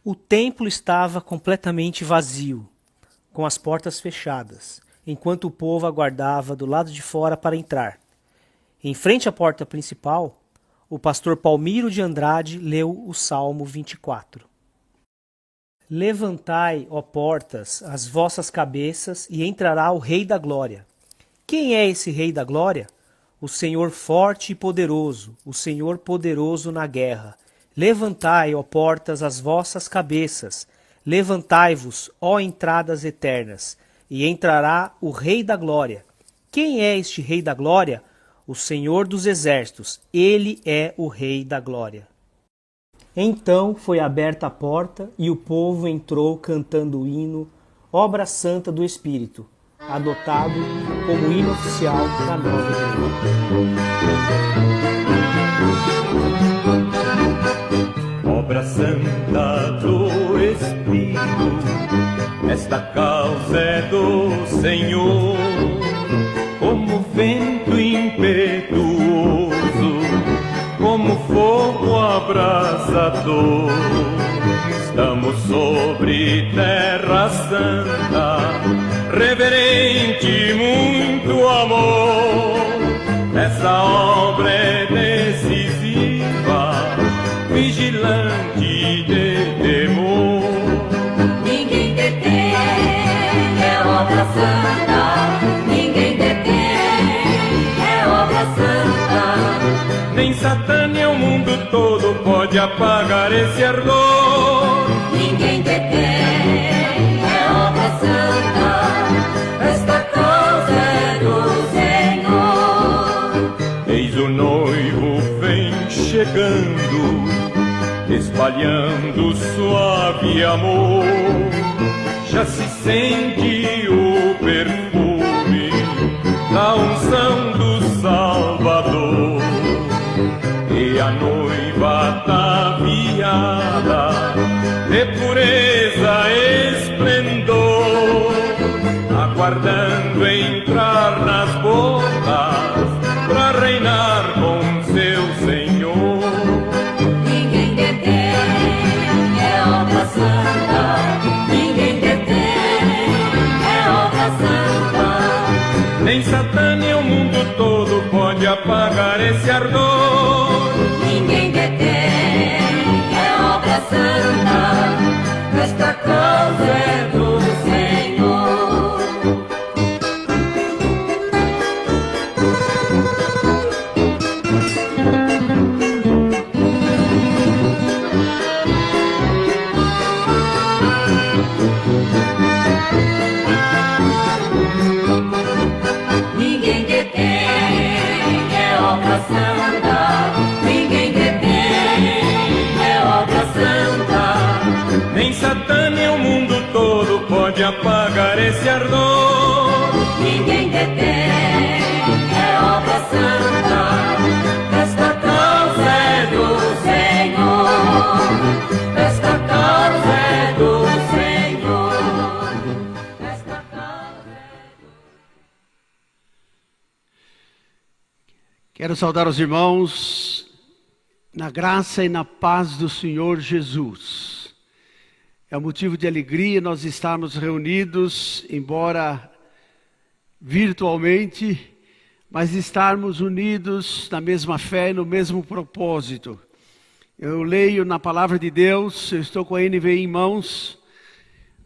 O templo estava completamente vazio, com as portas fechadas, enquanto o povo aguardava do lado de fora para entrar. Em frente à porta principal, o pastor Palmiro de Andrade leu o Salmo 24. Levantai, ó portas, as vossas cabeças, e entrará o Rei da Glória. Quem é esse Rei da Glória? O Senhor forte e poderoso, o Senhor poderoso na guerra. Levantai, ó portas, as vossas cabeças, levantai-vos, ó entradas eternas, e entrará o Rei da Glória. Quem é este Rei da Glória? O Senhor dos Exércitos, ele é o Rei da Glória. Então foi aberta a porta e o povo entrou cantando o hino Obra Santa do Espírito, adotado como hino oficial da Nova Jerusalém. Obra Santa do Espírito, esta causa é do Senhor, como vento impetuoso, como fogo abrasador. Estamos sobre terra santa, reverente muito amor. Essa obra é decisiva, vigilante de temor. Ninguém detém, é obra santa. Ninguém detém, é obra santa. Nem Satã nem o mundo todo pode apagar esse ardor. Ninguém detém, é obra santa. Esta causa é do Senhor. Eis o noivo vem chegando, espalhando suave amor. Já se sente o perfume da unção do Salvador. E a noiva ataviada de pureza e esplendor, aguardando entrar nas bodas pra reinar com seu Senhor. Ninguém detém, é obra santa. Ninguém detém, é obra santa. Nem Satã nem o mundo todo pode apagar esse ardor. Ninguém detém, é obra santa. Esta causa é do Senhor. Ninguém detém, é obra santa. Ninguém detém, é obra santa. Nem Satã nem o mundo todo pode apagar esse ardor. Ninguém detém, é obra santa. Esta causa é do Senhor. Esta causa é do Senhor. Esta causa é do... Quero saudar os irmãos na graça e na paz do Senhor Jesus. É um motivo de alegria nós estarmos reunidos, embora virtualmente, mas estarmos unidos na mesma fé e no mesmo propósito. Eu leio na palavra de Deus, eu estou com a NVI em mãos,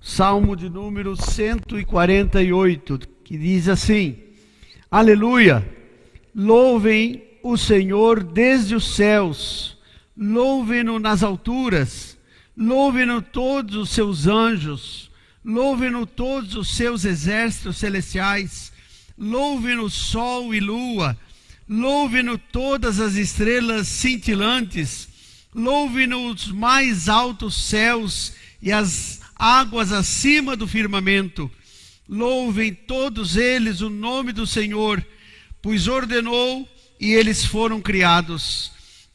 Salmo de número 148, que diz assim: Aleluia! Louvem o Senhor desde os céus, louvem-no nas alturas, louvem-no todos os seus anjos, louvem-no todos os seus exércitos celestiais, louvem-no sol e lua, louvem-no todas as estrelas cintilantes, louvem-no os mais altos céus e as águas acima do firmamento. Louvem todos eles o nome do Senhor, pois ordenou e eles foram criados.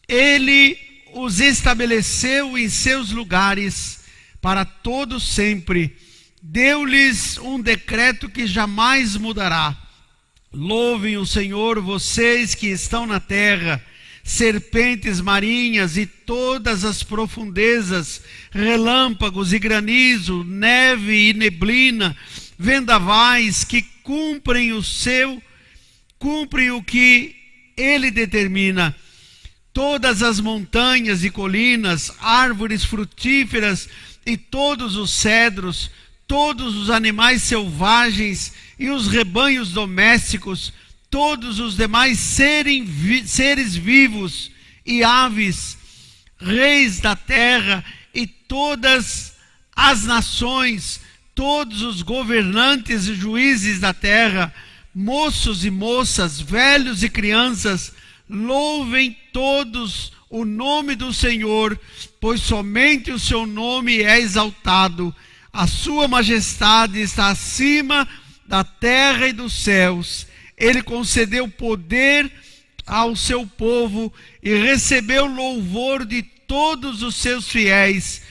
Ele os estabeleceu em seus lugares para todo sempre. Deu-lhes um decreto que jamais mudará. Louvem o Senhor, vocês que estão na terra, serpentes marinhas e todas as profundezas, relâmpagos e granizo, neve e neblina, vendavais que cumprem o que ele determina. Todas as montanhas e colinas, árvores frutíferas e todos os cedros, todos os animais selvagens e os rebanhos domésticos, todos os demais seres vivos e aves, reis da terra e todas as nações, todos os governantes e juízes da terra, moços e moças, velhos e crianças, louvem todos o nome do Senhor, pois somente o seu nome é exaltado. A sua majestade está acima da terra e dos céus. Ele concedeu poder ao seu povo e recebeu louvor de todos os seus fiéis,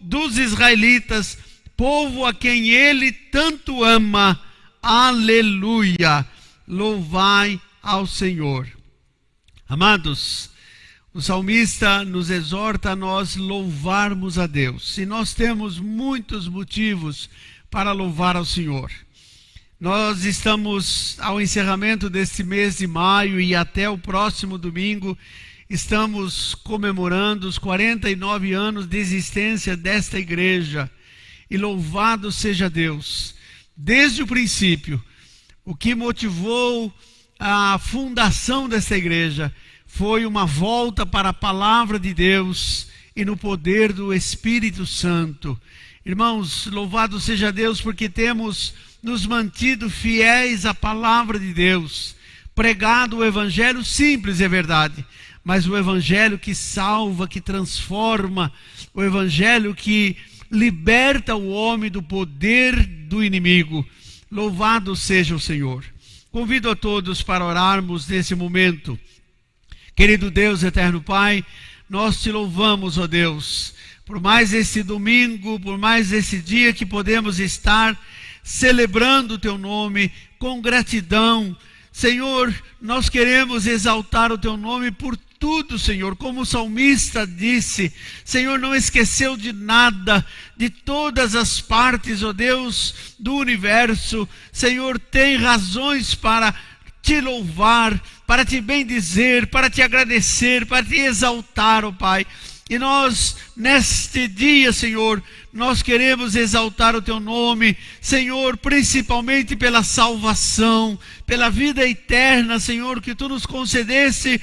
dos israelitas, povo a quem ele tanto ama. Aleluia! Louvai ao Senhor. Amados, o salmista nos exorta a nós louvarmos a Deus. E nós temos muitos motivos para louvar ao Senhor. Nós estamos ao encerramento deste mês de maio e até o próximo domingo estamos comemorando os 49 anos de existência desta igreja. E louvado seja Deus. Desde o princípio, o que motivou a fundação desta igreja foi uma volta para a palavra de Deus e no poder do Espírito Santo. Irmãos, louvado seja Deus porque temos nos mantido fiéis à palavra de Deus, pregado o evangelho simples, é verdade, mas o evangelho que salva, que transforma, o evangelho que liberta o homem do poder do inimigo. Louvado seja o Senhor. Convido a todos para orarmos nesse momento. Querido Deus, eterno Pai, nós te louvamos, ó Deus, por mais esse domingo, por mais esse dia que podemos estar celebrando o teu nome com gratidão. Senhor, nós queremos exaltar o teu nome por tudo, Senhor, como o salmista disse. Senhor, não esqueceu de nada, de todas as partes, ó Deus, do universo. Senhor, tem razões para te louvar, para te bendizer, para te agradecer, para te exaltar, ó Pai. E nós, neste dia, Senhor, nós queremos exaltar o teu nome, Senhor, principalmente pela salvação, pela vida eterna, Senhor, que tu nos concedesse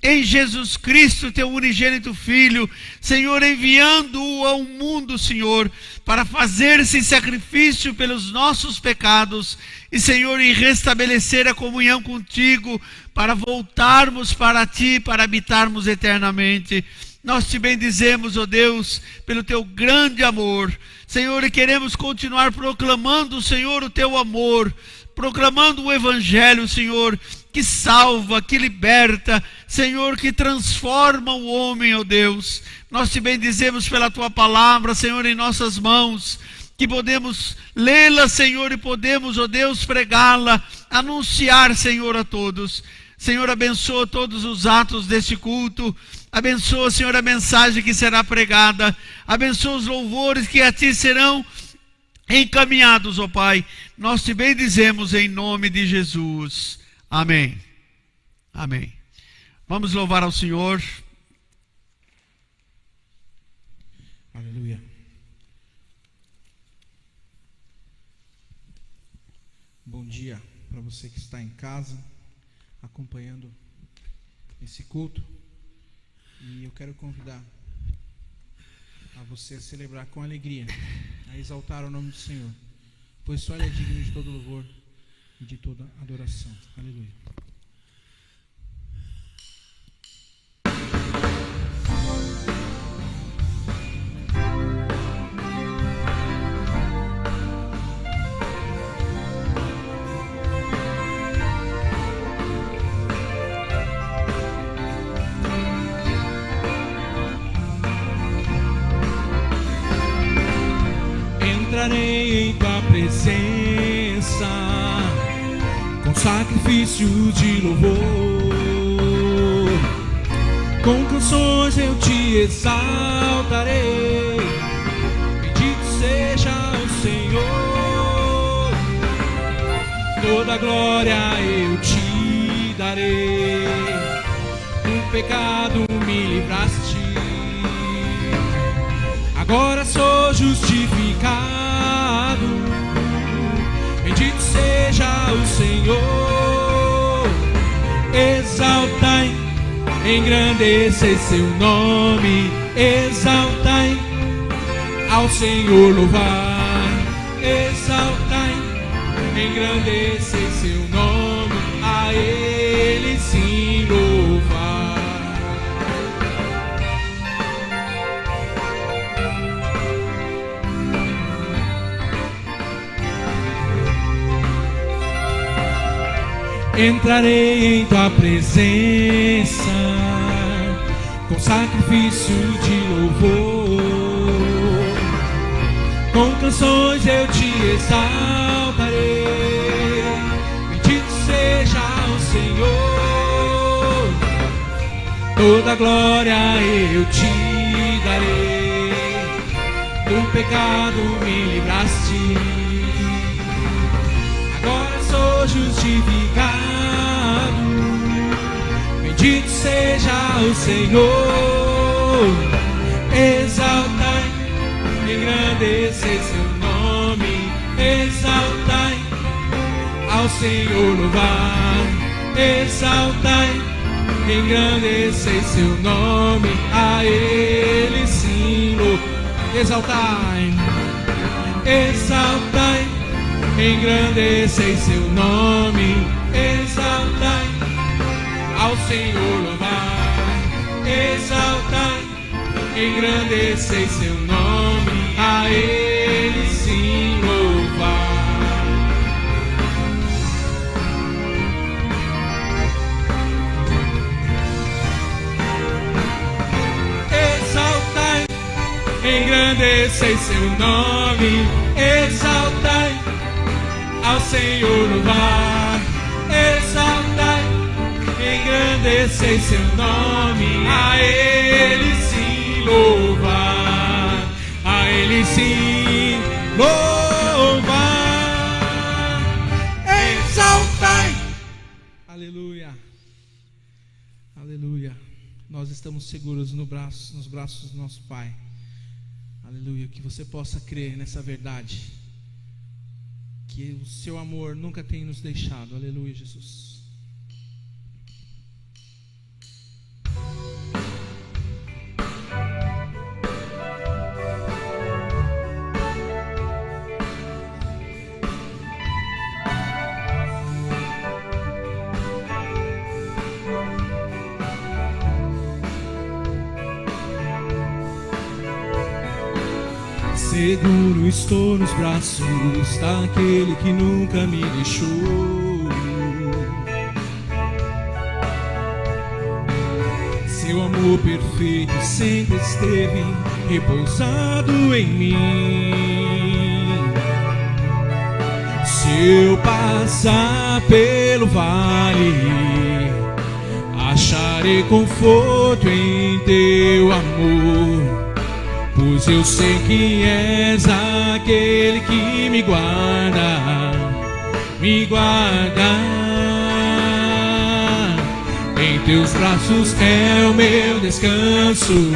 em Jesus Cristo, teu unigênito Filho, Senhor, enviando-o ao mundo, Senhor, para fazer-se sacrifício pelos nossos pecados, e, Senhor, e restabelecer a comunhão contigo, para voltarmos para ti, para habitarmos eternamente. Nós te bendizemos, ó Deus, pelo teu grande amor, Senhor, e queremos continuar proclamando, Senhor, o teu amor, proclamando o evangelho, Senhor, que salva, que liberta, Senhor, que transforma o homem, ó Deus. Nós te bendizemos pela tua palavra, Senhor, em nossas mãos, que podemos lê-la, Senhor, e podemos, ó Deus, pregá-la, anunciar, Senhor, a todos. Senhor, abençoa todos os atos deste culto, abençoa, Senhor, a mensagem que será pregada, abençoa os louvores que a ti serão encaminhados, ó Pai. Nós te bendizemos em nome de Jesus. Amém. Amém. Vamos louvar ao Senhor. Aleluia. Bom dia para você que está em casa, acompanhando esse culto. E eu quero convidar a você a celebrar com alegria, a exaltar o nome do Senhor, pois só Ele é digno de todo louvor e de toda adoração. Aleluia. Entrarei em tua presença com sacrifício de louvor, Com canções eu te exaltarei. Bendito seja o Senhor. Toda glória eu te darei. Do pecado me livraste. Agora sou justificado. Bendito seja o Senhor. Exaltai, engrandecei seu nome. Exaltai, ao Senhor louvar. Exaltai, engrandecei seu nome. A Ele sim louvar. Entrarei em tua presença com sacrifício de louvor. Com canções eu te exaltarei. Bendito seja o Senhor. Toda glória eu te darei. Do pecado me livraste. Agora sou justificado. Bendito seja o Senhor. Exaltai, engrandecei seu nome. Exaltai, ao Senhor louvar. Exaltai, engrandecei seu nome. A Ele sim louvar. Exaltai, exaltai, engrandecei seu nome. Exaltai, ao Senhor louvar. Exaltai, engrandecei seu nome. A Ele sim louvar. Exaltai, engrandecei seu nome. Exaltai, ao Senhor louvar. Exaltai, engrandecei seu nome. A Ele sim louvar. A Ele sim louvar. Exaltai. Aleluia. Aleluia. Nós estamos seguros nos braços do nosso Pai. Aleluia. Que você possa crer nessa verdade. Que o seu amor nunca tem nos deixado. Aleluia, Jesus. Seguro estou nos braços daquele que nunca me deixou. Seu amor perfeito sempre esteve repousado em mim. Se eu passar pelo vale, acharei conforto em teu amor. Pois eu sei que és aquele que me guarda, me guarda. Em teus braços é o meu descanso.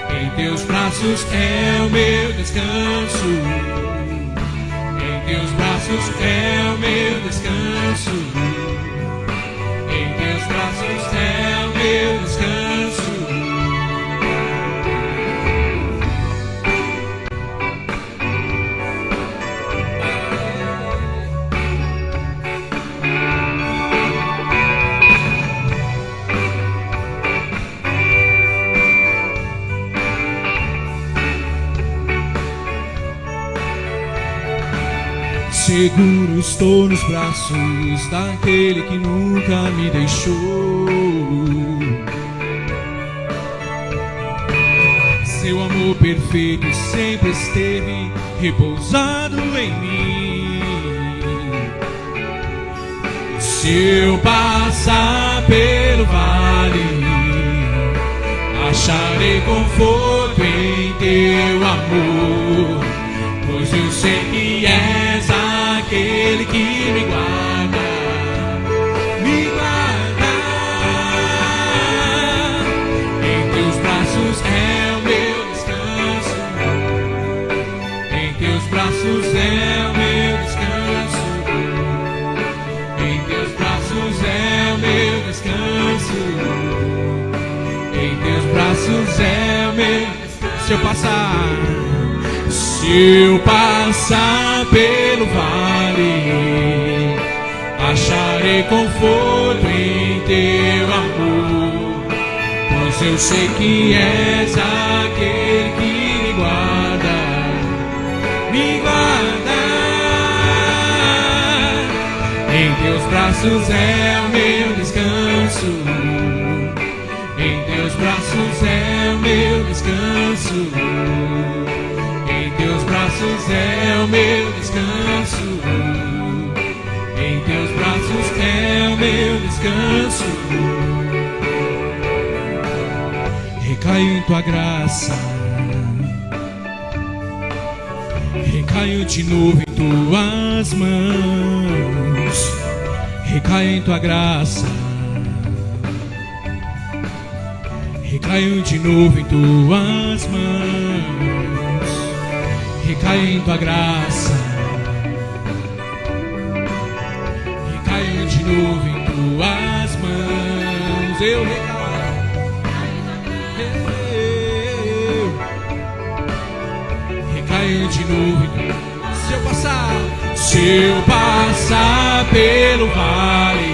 Em teus braços é o meu descanso. Em teus braços é o meu descanso. Em teus braços é o meu descanso. Seguro estou nos braços daquele que nunca me deixou. Seu amor perfeito sempre esteve repousado em mim. Se eu passar pelo vale, acharei conforto em teu amor, pois eu sei que és aquele que me guarda, me guarda. Em teus braços é o meu descanso, em teus braços é o meu descanso, em teus braços é o meu descanso, em teus braços é o meu descanso. Se eu passar pelo vale, acharei conforto em teu amor, pois eu sei que és aquele que me guarda, me guarda. Em teus braços é o meu descanso, em teus braços é o meu descanso, em teus braços é o meu descanso, em teus braços é o meu descanso. Recaio em tua graça, recaio de novo em tuas mãos, recaio em tua graça, recaio de novo em tuas mãos, recaio em tua graça, recaio de novo em tuas mãos. Eu recaio de novo. Se eu passar pelo vale,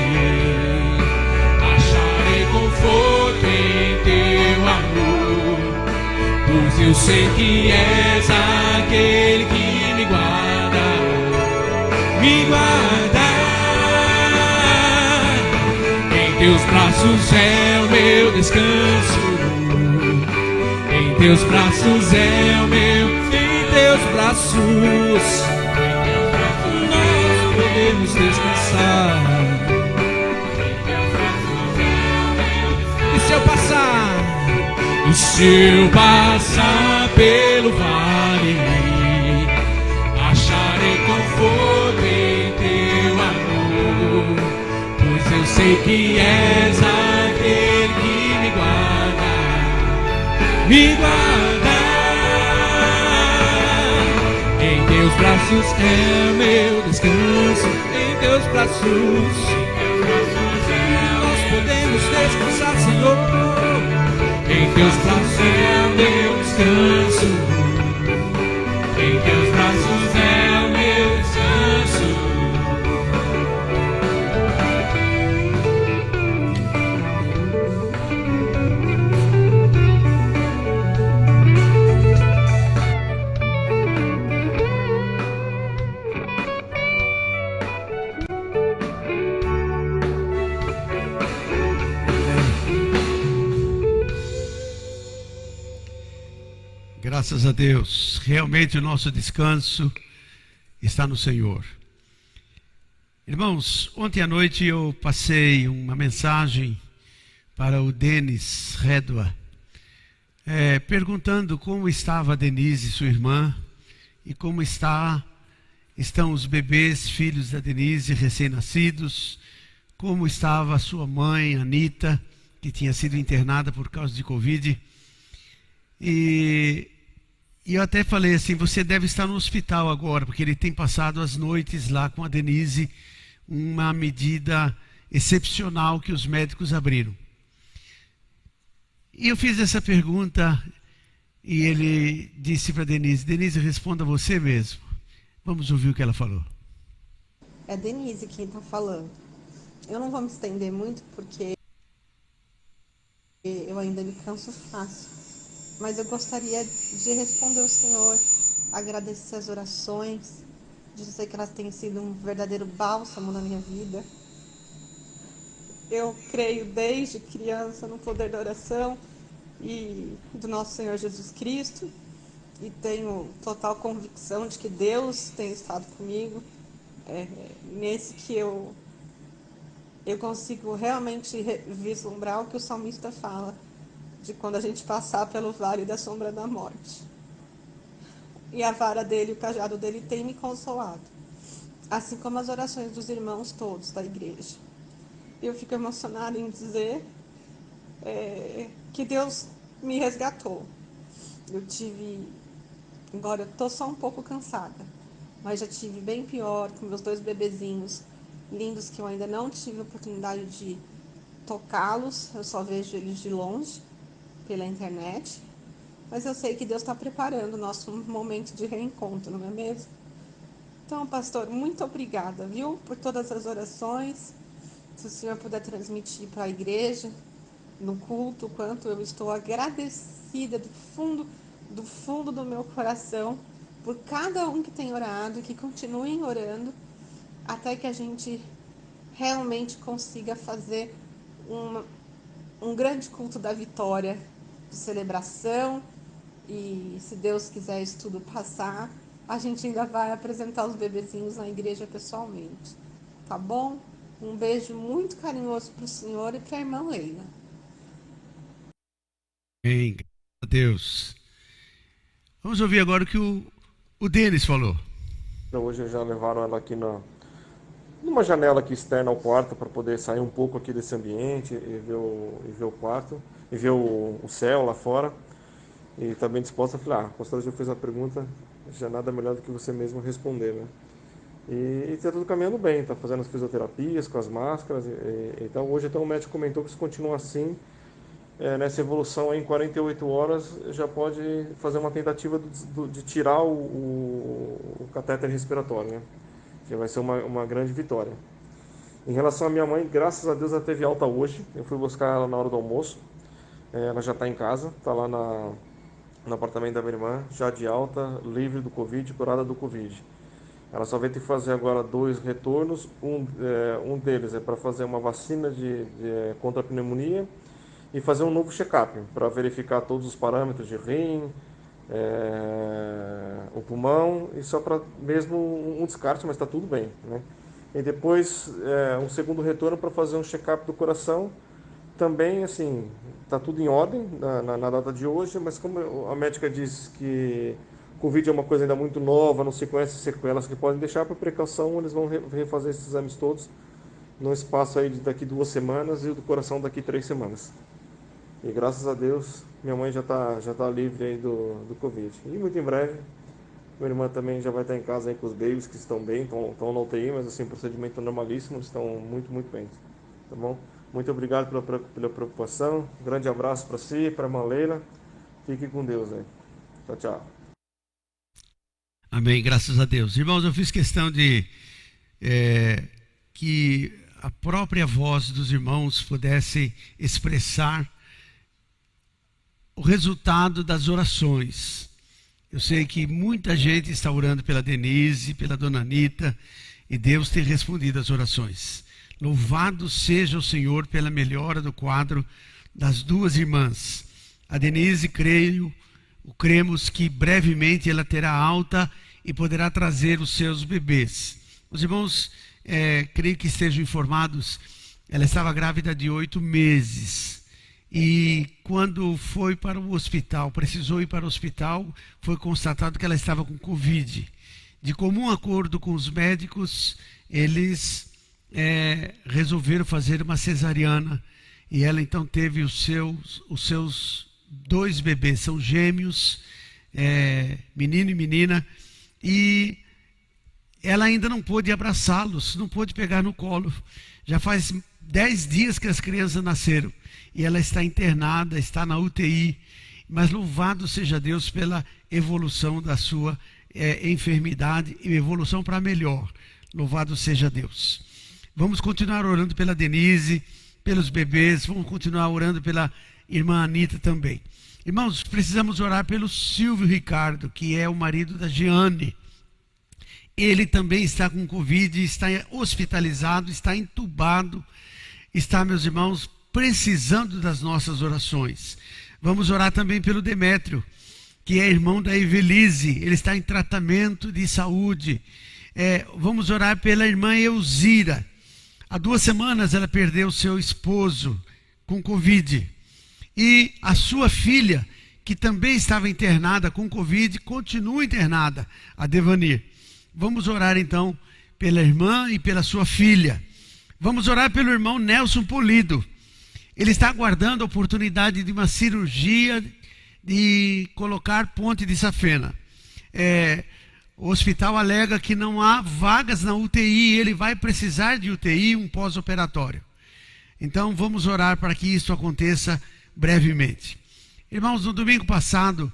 acharei conforto em teu amor, pois eu sei que és aquele que me guarda, me guarda. Em teus braços é o meu descanso, em teus braços é o meu, em teus braços nós podemos descansar. E se eu passar? E se eu passar pelo vale, acharei conforto em teu amor, pois eu sei que és aquele que me guarda, me guarda. Em teus braços é o meu descanso, em teus braços nós podemos descansar, Senhor. Em teus braços é o meu descanso, em teus braços é o meu descanso. Graças a Deus, realmente o nosso descanso está no Senhor. Irmãos, ontem à noite eu passei uma mensagem para o Denis Redua, perguntando como estava a Denise, sua irmã, e como estão os bebês, filhos da Denise, recém-nascidos, como estava a sua mãe, Anita, que tinha sido internada por causa de Covid. E eu até falei assim, você deve estar no hospital agora, porque ele tem passado as noites lá com a Denise, uma medida excepcional que os médicos abriram. E eu fiz essa pergunta e ele disse para Denise, Denise, responda você mesmo. Vamos ouvir o que ela falou. É Denise quem está falando. Eu não vou me estender muito porque eu ainda me canso fácil. Mas eu gostaria de responder ao Senhor, agradecer as orações, dizer que elas têm sido um verdadeiro bálsamo na minha vida. Eu creio desde criança no poder da oração e do nosso Senhor Jesus Cristo e tenho total convicção de que Deus tem estado comigo. Nesse que eu consigo realmente vislumbrar o que o salmista fala. de quando a gente passar pelo vale da sombra da morte. E a vara dele, o cajado dele tem me consolado, assim como as orações dos irmãos todos da igreja. Eu fico emocionada em dizer que Deus me resgatou. Agora eu tô só um pouco cansada, mas já tive bem pior com meus 2 bebezinhos lindos que eu ainda não tive a oportunidade de tocá-los. Eu só vejo eles de longe, pela internet. Mas eu sei que Deus está preparando o nosso momento de reencontro, não é mesmo? Então, pastor, muito obrigada, viu? Por todas as orações. Se o senhor puder transmitir para a igreja, no culto, o quanto eu estou agradecida do fundo do meu coração por cada um que tem orado e que continuem orando até que a gente realmente consiga fazer um grande culto da vitória, de celebração. E se Deus quiser isso tudo passar, a gente ainda vai apresentar os bebezinhos na igreja pessoalmente. Tá bom? Um beijo muito carinhoso para o senhor e para a irmã Leila. Amém, graças a Deus. Vamos ouvir agora o que o Denis falou. Hoje já levaram ela aqui numa janela aqui externa ao quarto para poder sair um pouco aqui desse ambiente e ver o quarto, e ver o céu lá fora. E está bem disposta. Eu falei, pastor, já fez a pergunta, já nada melhor do que você mesmo responder, né? E está tudo caminhando bem, está fazendo as fisioterapias com as máscaras. Então hoje até o médico comentou que se continua assim, nessa evolução aí, em 48 horas já pode fazer uma tentativa de tirar o catéter respiratório, né? Que vai ser uma grande vitória. Em relação à minha mãe, graças a Deus ela teve alta hoje. Eu fui buscar ela na hora do almoço. Ela já está em casa, está lá no apartamento da minha irmã, já de alta, livre do Covid, curada do Covid. Ela só vai ter que fazer agora 2 retornos. Um deles é para fazer uma vacina contra a pneumonia e fazer um novo check-up para verificar todos os parâmetros de rim, o pulmão, e só para mesmo um descarte, mas está tudo bem, né? E depois um segundo retorno para fazer um check-up do coração. Também, assim, está tudo em ordem na data de hoje, mas como a médica disse que Covid é uma coisa ainda muito nova, não se conhece sequelas que podem deixar, por precaução, eles vão refazer esses exames todos no espaço aí daqui 2 semanas e o do coração daqui 3 semanas. E graças a Deus, minha mãe já tá livre aí do Covid. E muito em breve, minha irmã também já vai estar em casa aí com os babies, que estão bem, estão na UTI, mas assim, procedimento normalíssimo, estão muito, muito bem. Tá bom? Muito obrigado pela preocupação. Um grande abraço para si, para a irmã Leila. Fique com Deus aí. Tchau, tchau. Amém, graças a Deus. Irmãos, eu fiz questão de que a própria voz dos irmãos pudesse expressar o resultado das orações. Eu sei que muita gente está orando pela Denise, pela dona Anita, e Deus tem respondido às orações. Louvado seja o Senhor pela melhora do quadro das 2 irmãs. A Denise, cremos que brevemente ela terá alta e poderá trazer os seus bebês. Os irmãos, creio que estejam informados, ela estava grávida de 8 meses. E quando foi para o hospital, precisou ir para o hospital, foi constatado que ela estava com Covid. De comum acordo com os médicos, eles resolveram fazer uma cesariana. E ela então teve os seus 2 bebês, são gêmeos, menino e menina. E ela ainda não pôde abraçá-los, não pôde pegar no colo. Já faz 10 dias que as crianças nasceram. E ela está internada, está na UTI. Mas louvado seja Deus pela evolução da sua enfermidade e evolução para melhor. Louvado seja Deus. Vamos continuar orando pela Denise, pelos bebês, vamos continuar orando pela irmã Anita também. Irmãos, precisamos orar pelo Silvio Ricardo, que é o marido da Jeane. Ele também está com Covid, está hospitalizado, está entubado, está, meus irmãos, precisando das nossas orações. Vamos orar também pelo Demétrio, que é irmão da Evelise, ele está em tratamento de saúde. Vamos orar pela irmã Elzira. Há 2 semanas ela perdeu seu esposo com Covid. e a sua filha, que também estava internada com Covid, continua internada, a Devanir. Vamos orar então pela irmã e pela sua filha. Vamos orar pelo irmão Nelson Polido. Ele está aguardando a oportunidade de uma cirurgia de colocar ponte de safena. O hospital alega que não há vagas na UTI, ele vai precisar de UTI, um pós-operatório. Então vamos orar para que isso aconteça brevemente. Irmãos, no domingo passado,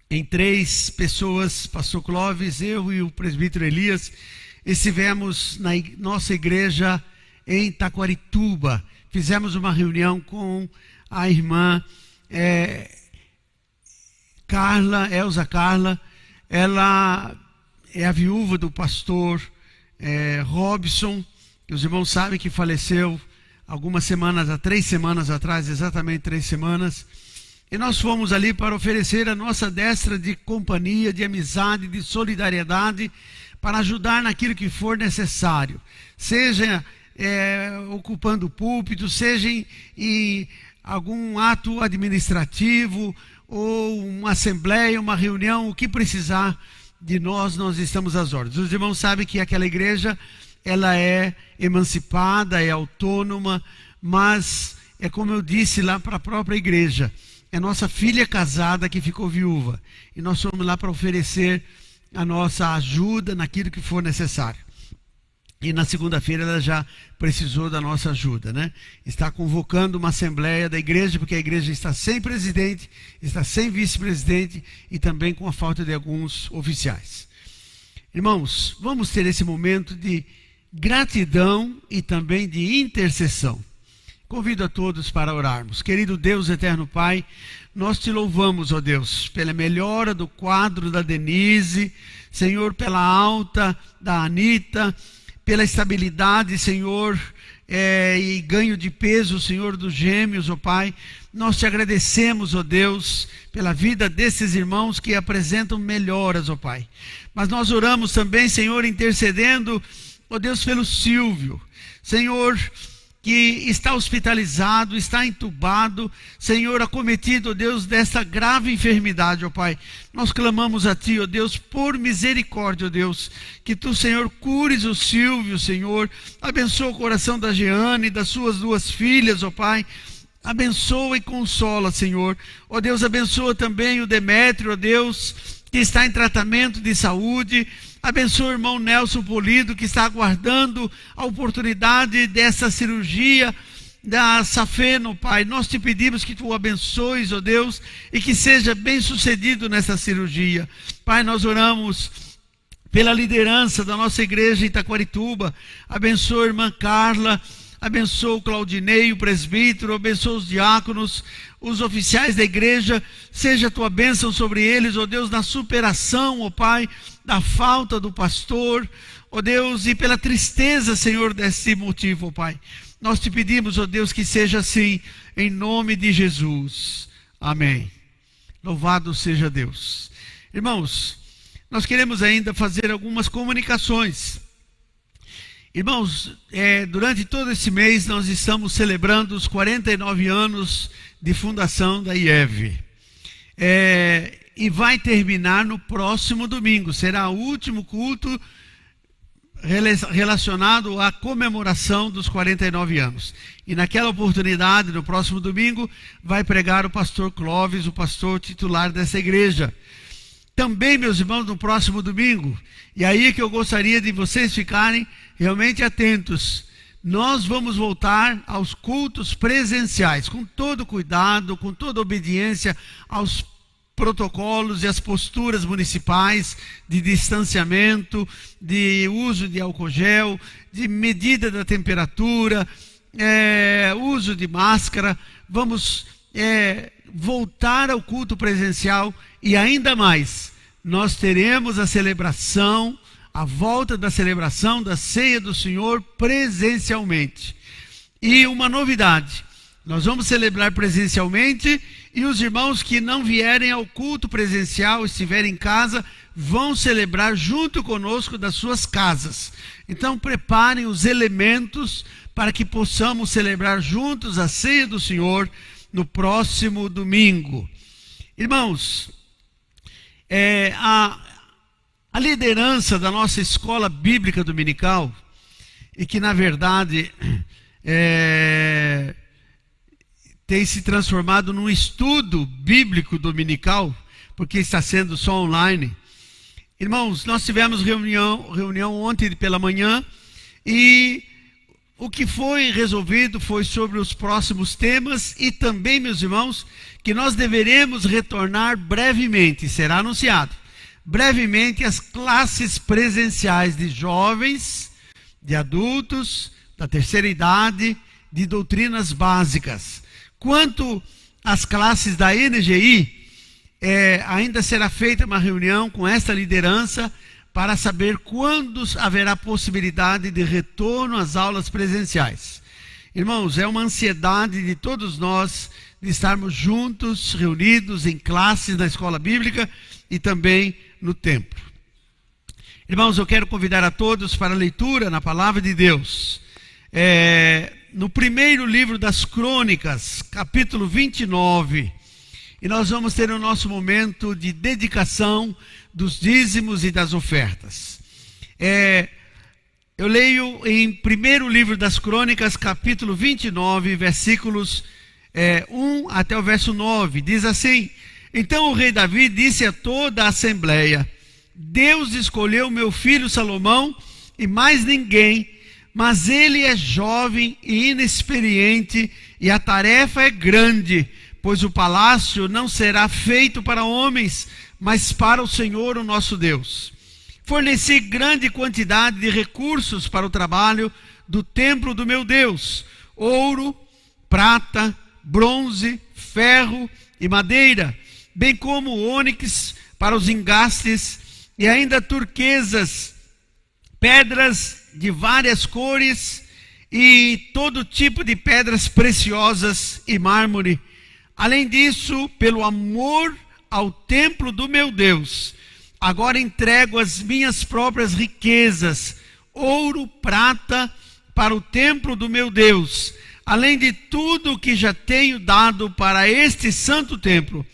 em 3 pessoas, pastor Clóvis, eu e o presbítero Elias, estivemos na nossa igreja em Taquarituba. Fizemos uma reunião com a irmã Elza Carla. Ela é a viúva do pastor Robson. Os irmãos sabem que faleceu algumas semanas, há 3 semanas atrás, exatamente 3 semanas. E nós fomos ali para oferecer a nossa destra de companhia, de amizade, de solidariedade, para ajudar naquilo que for necessário. Seja ocupando o púlpito, seja em algum ato administrativo, ou uma assembleia, uma reunião, o que precisar de nós, nós estamos às ordens. Os irmãos sabem que aquela igreja, ela é emancipada, é autônoma, mas é como eu disse lá para a própria igreja, é nossa filha casada que ficou viúva, e nós fomos lá para oferecer a nossa ajuda naquilo que for necessário. E na segunda-feira ela já precisou da nossa ajuda, né? Está convocando uma assembleia da igreja, porque a igreja está sem presidente, está sem vice-presidente e também com a falta de alguns oficiais. Irmãos, vamos ter esse momento de gratidão e também de intercessão. Convido a todos para orarmos. Querido Deus, eterno Pai, nós te louvamos, ó Deus, pela melhora do quadro da Denise, Senhor, pela alta da Anita, pela estabilidade, Senhor, e ganho de peso, Senhor, dos gêmeos, ó Pai. Nós te agradecemos, ó Deus, pela vida desses irmãos que apresentam melhoras, ó Pai. Mas nós oramos também, Senhor, intercedendo, ó Deus, pelo Silvio, Senhor, que está hospitalizado, está entubado, Senhor, acometido, ó Deus, desta grave enfermidade, ó Pai. Nós clamamos a Ti, ó Deus, por misericórdia, ó Deus, que Tu, Senhor, cures o Silvio, Senhor, abençoa o coração da Jeane e das suas 2 filhas, ó Pai. Abençoa e consola, Senhor. Ó Deus, abençoa também o Demétrio, ó Deus, que está em tratamento de saúde. Abençoa o irmão Nelson Polido, que está aguardando a oportunidade dessa cirurgia da safena, Pai. Nós te pedimos que Tu o abençoes, ó Deus, e que seja bem sucedido nessa cirurgia. Pai, nós oramos pela liderança da nossa igreja em Taquarituba. Abençoa a irmã Carla, abençoa o Claudinei, o presbítero, abençoa os diáconos, os oficiais da igreja. Seja a Tua bênção sobre eles, ó Deus, na superação, ó Pai, da falta do pastor, ó Deus, e pela tristeza, Senhor, desse motivo, ó Pai. Nós te pedimos, ó Deus, que seja assim, em nome de Jesus. Amém. Louvado seja Deus. Irmãos, nós queremos ainda fazer algumas comunicações. Irmãos, durante todo esse mês nós estamos celebrando os 49 anos de fundação da IEV. E vai terminar no próximo domingo. Será o último culto relacionado à comemoração dos 49 anos. E naquela oportunidade, no próximo domingo, vai pregar o pastor Clóvis, o pastor titular dessa igreja. Também, meus irmãos, no próximo domingo, e aí que eu gostaria de vocês ficarem realmente atentos, nós vamos voltar aos cultos presenciais, com todo cuidado, com toda obediência aos protocolos e as posturas municipais de distanciamento, de uso de álcool gel, de medida da temperatura, uso de máscara. Vamos voltar ao culto presencial e ainda mais, nós teremos a celebração, a volta da celebração da Ceia do Senhor presencialmente. E uma novidade, nós vamos celebrar presencialmente e os irmãos que não vierem ao culto presencial, estiverem em casa, vão celebrar junto conosco das suas casas. Então preparem os elementos para que possamos celebrar juntos a Ceia do Senhor no próximo domingo. Irmãos, a liderança da nossa escola bíblica dominical, e que na verdade tem se transformado num estudo bíblico dominical, porque está sendo só online. Irmãos, nós tivemos reunião ontem pela manhã, e o que foi resolvido foi sobre os próximos temas, e também, meus irmãos, que nós deveremos retornar brevemente, será anunciado, brevemente as classes presenciais de jovens, de adultos, da terceira idade, de doutrinas básicas. Quanto às classes da NGI, ainda será feita uma reunião com esta liderança para saber quando haverá possibilidade de retorno às aulas presenciais. Irmãos, é uma ansiedade de todos nós de estarmos juntos, reunidos em classes na escola bíblica e também no templo. Irmãos, eu quero convidar a todos para a leitura na palavra de Deus. No primeiro livro das Crônicas, capítulo 29, e nós vamos ter o nosso momento de dedicação dos dízimos e das ofertas. Eu leio em primeiro livro das Crônicas, capítulo 29, versículos 1 até o verso 9, diz assim: Então o rei Davi disse a toda a assembleia: Deus escolheu meu filho Salomão e mais ninguém, mas ele é jovem e inexperiente, e a tarefa é grande, pois o palácio não será feito para homens, mas para o Senhor, o nosso Deus. Forneci grande quantidade de recursos para o trabalho do templo do meu Deus: ouro, prata, bronze, ferro e madeira, bem como ônix para os engastes, e ainda turquesas, pedras de várias cores e todo tipo de pedras preciosas e mármore. Além disso, pelo amor ao templo do meu Deus, agora entrego as minhas próprias riquezas, ouro, prata, para o templo do meu Deus, além de tudo o que já tenho dado para este santo templo.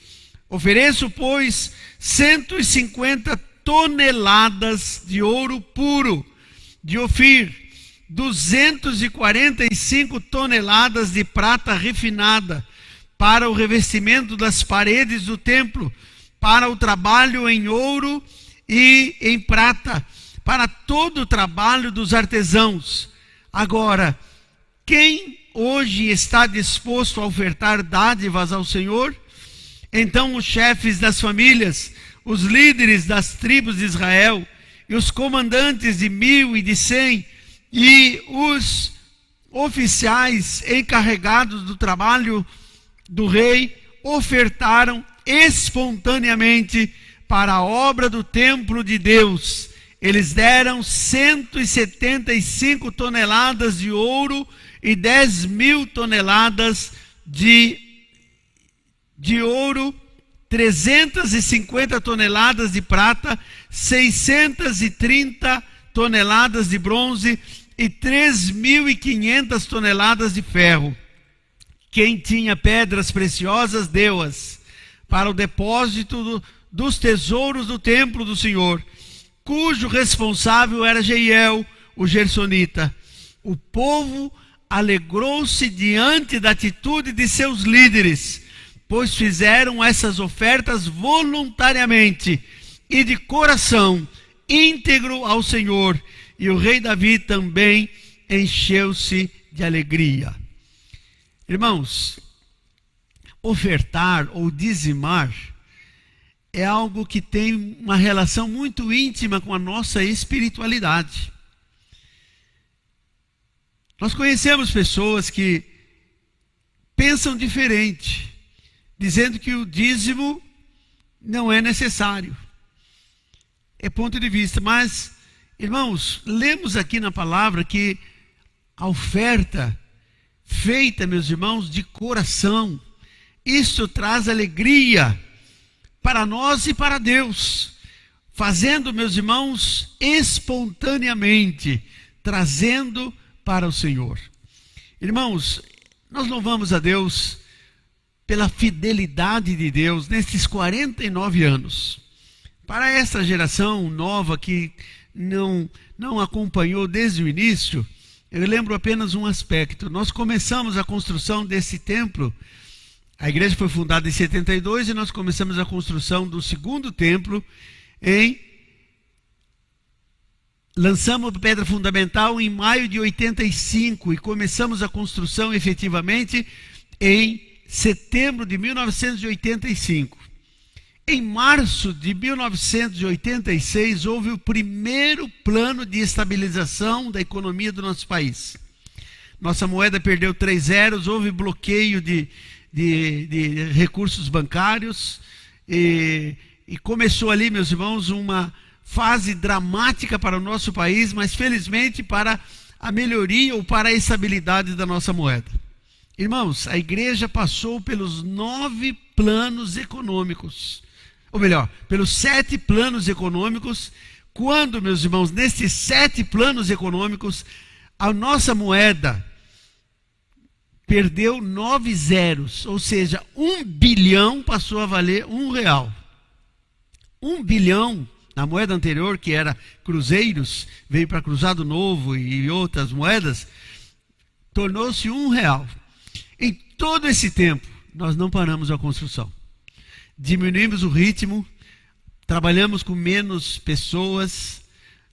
Ofereço, pois, 150 toneladas de ouro puro de Ofir, 245 toneladas de prata refinada, para o revestimento das paredes do templo, para o trabalho em ouro e em prata, para todo o trabalho dos artesãos. Agora, quem hoje está disposto a ofertar dádivas ao Senhor? Então os chefes das famílias, os líderes das tribos de Israel, e os comandantes de 1000 e de 100, e os oficiais encarregados do trabalho do rei, ofertaram espontaneamente para a obra do templo de Deus. Eles deram 175 toneladas de ouro e 10.000 toneladas de ouro, 350 toneladas de prata, 630 toneladas de bronze e 3.500 toneladas de ferro. Quem tinha pedras preciosas, deu-as para o depósito dos tesouros do templo do Senhor, cujo responsável era Jeiel, o gersonita. O povo alegrou-se diante da atitude de seus líderes, pois fizeram essas ofertas voluntariamente e de coração íntegro ao Senhor, e o rei Davi também encheu-se de alegria. Irmãos, ofertar ou dizimar é algo que tem uma relação muito íntima com a nossa espiritualidade. Nós conhecemos pessoas que pensam diferente, dizendo que o dízimo não é necessário. É ponto de vista, mas, irmãos, lemos aqui na palavra que a oferta feita, meus irmãos, de coração, isso traz alegria para nós e para Deus, fazendo, meus irmãos, espontaneamente, trazendo para o Senhor. Irmãos, nós louvamos a Deus pela fidelidade de Deus nesses 49 anos. Para essa geração nova que não acompanhou desde o início, eu lembro apenas um aspecto. Nós começamos a construção desse templo. A igreja foi fundada em 72 e nós começamos a construção do segundo templo lançamos a pedra fundamental em maio de 85 e começamos a construção efetivamente em setembro de 1985. Em março de 1986 houve o primeiro plano de estabilização da economia do nosso país. Nossa moeda perdeu 3 zeros, houve bloqueio de recursos bancários e começou ali, meus irmãos, uma fase dramática para o nosso país, mas felizmente para a melhoria ou para a estabilidade da nossa moeda. Irmãos, a igreja passou pelos 9 planos econômicos, ou melhor, pelos 7 planos econômicos, quando, meus irmãos, nesses 7 planos econômicos, a nossa moeda perdeu 9 zeros, ou seja, 1 bilhão passou a valer R$1. 1 bilhão na moeda anterior, que era cruzeiros, veio para Cruzado Novo e outras moedas, tornou-se R$1. Em todo esse tempo, nós não paramos a construção. Diminuímos o ritmo, trabalhamos com menos pessoas,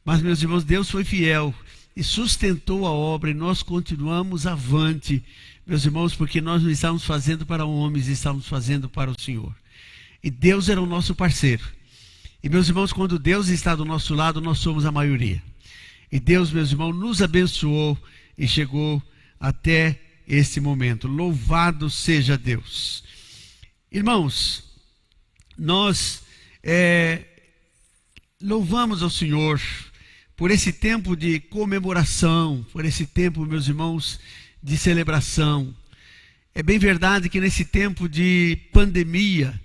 mas, meus irmãos, Deus foi fiel e sustentou a obra e nós continuamos avante, meus irmãos, porque nós não estávamos fazendo para homens, estávamos fazendo para o Senhor. E Deus era o nosso parceiro. E, meus irmãos, quando Deus está do nosso lado, nós somos a maioria. E Deus, meus irmãos, nos abençoou e chegou até este momento. Louvado seja Deus. Irmãos, nós louvamos ao Senhor por esse tempo de comemoração, por esse tempo, meus irmãos, de celebração. É bem verdade que nesse tempo de pandemia,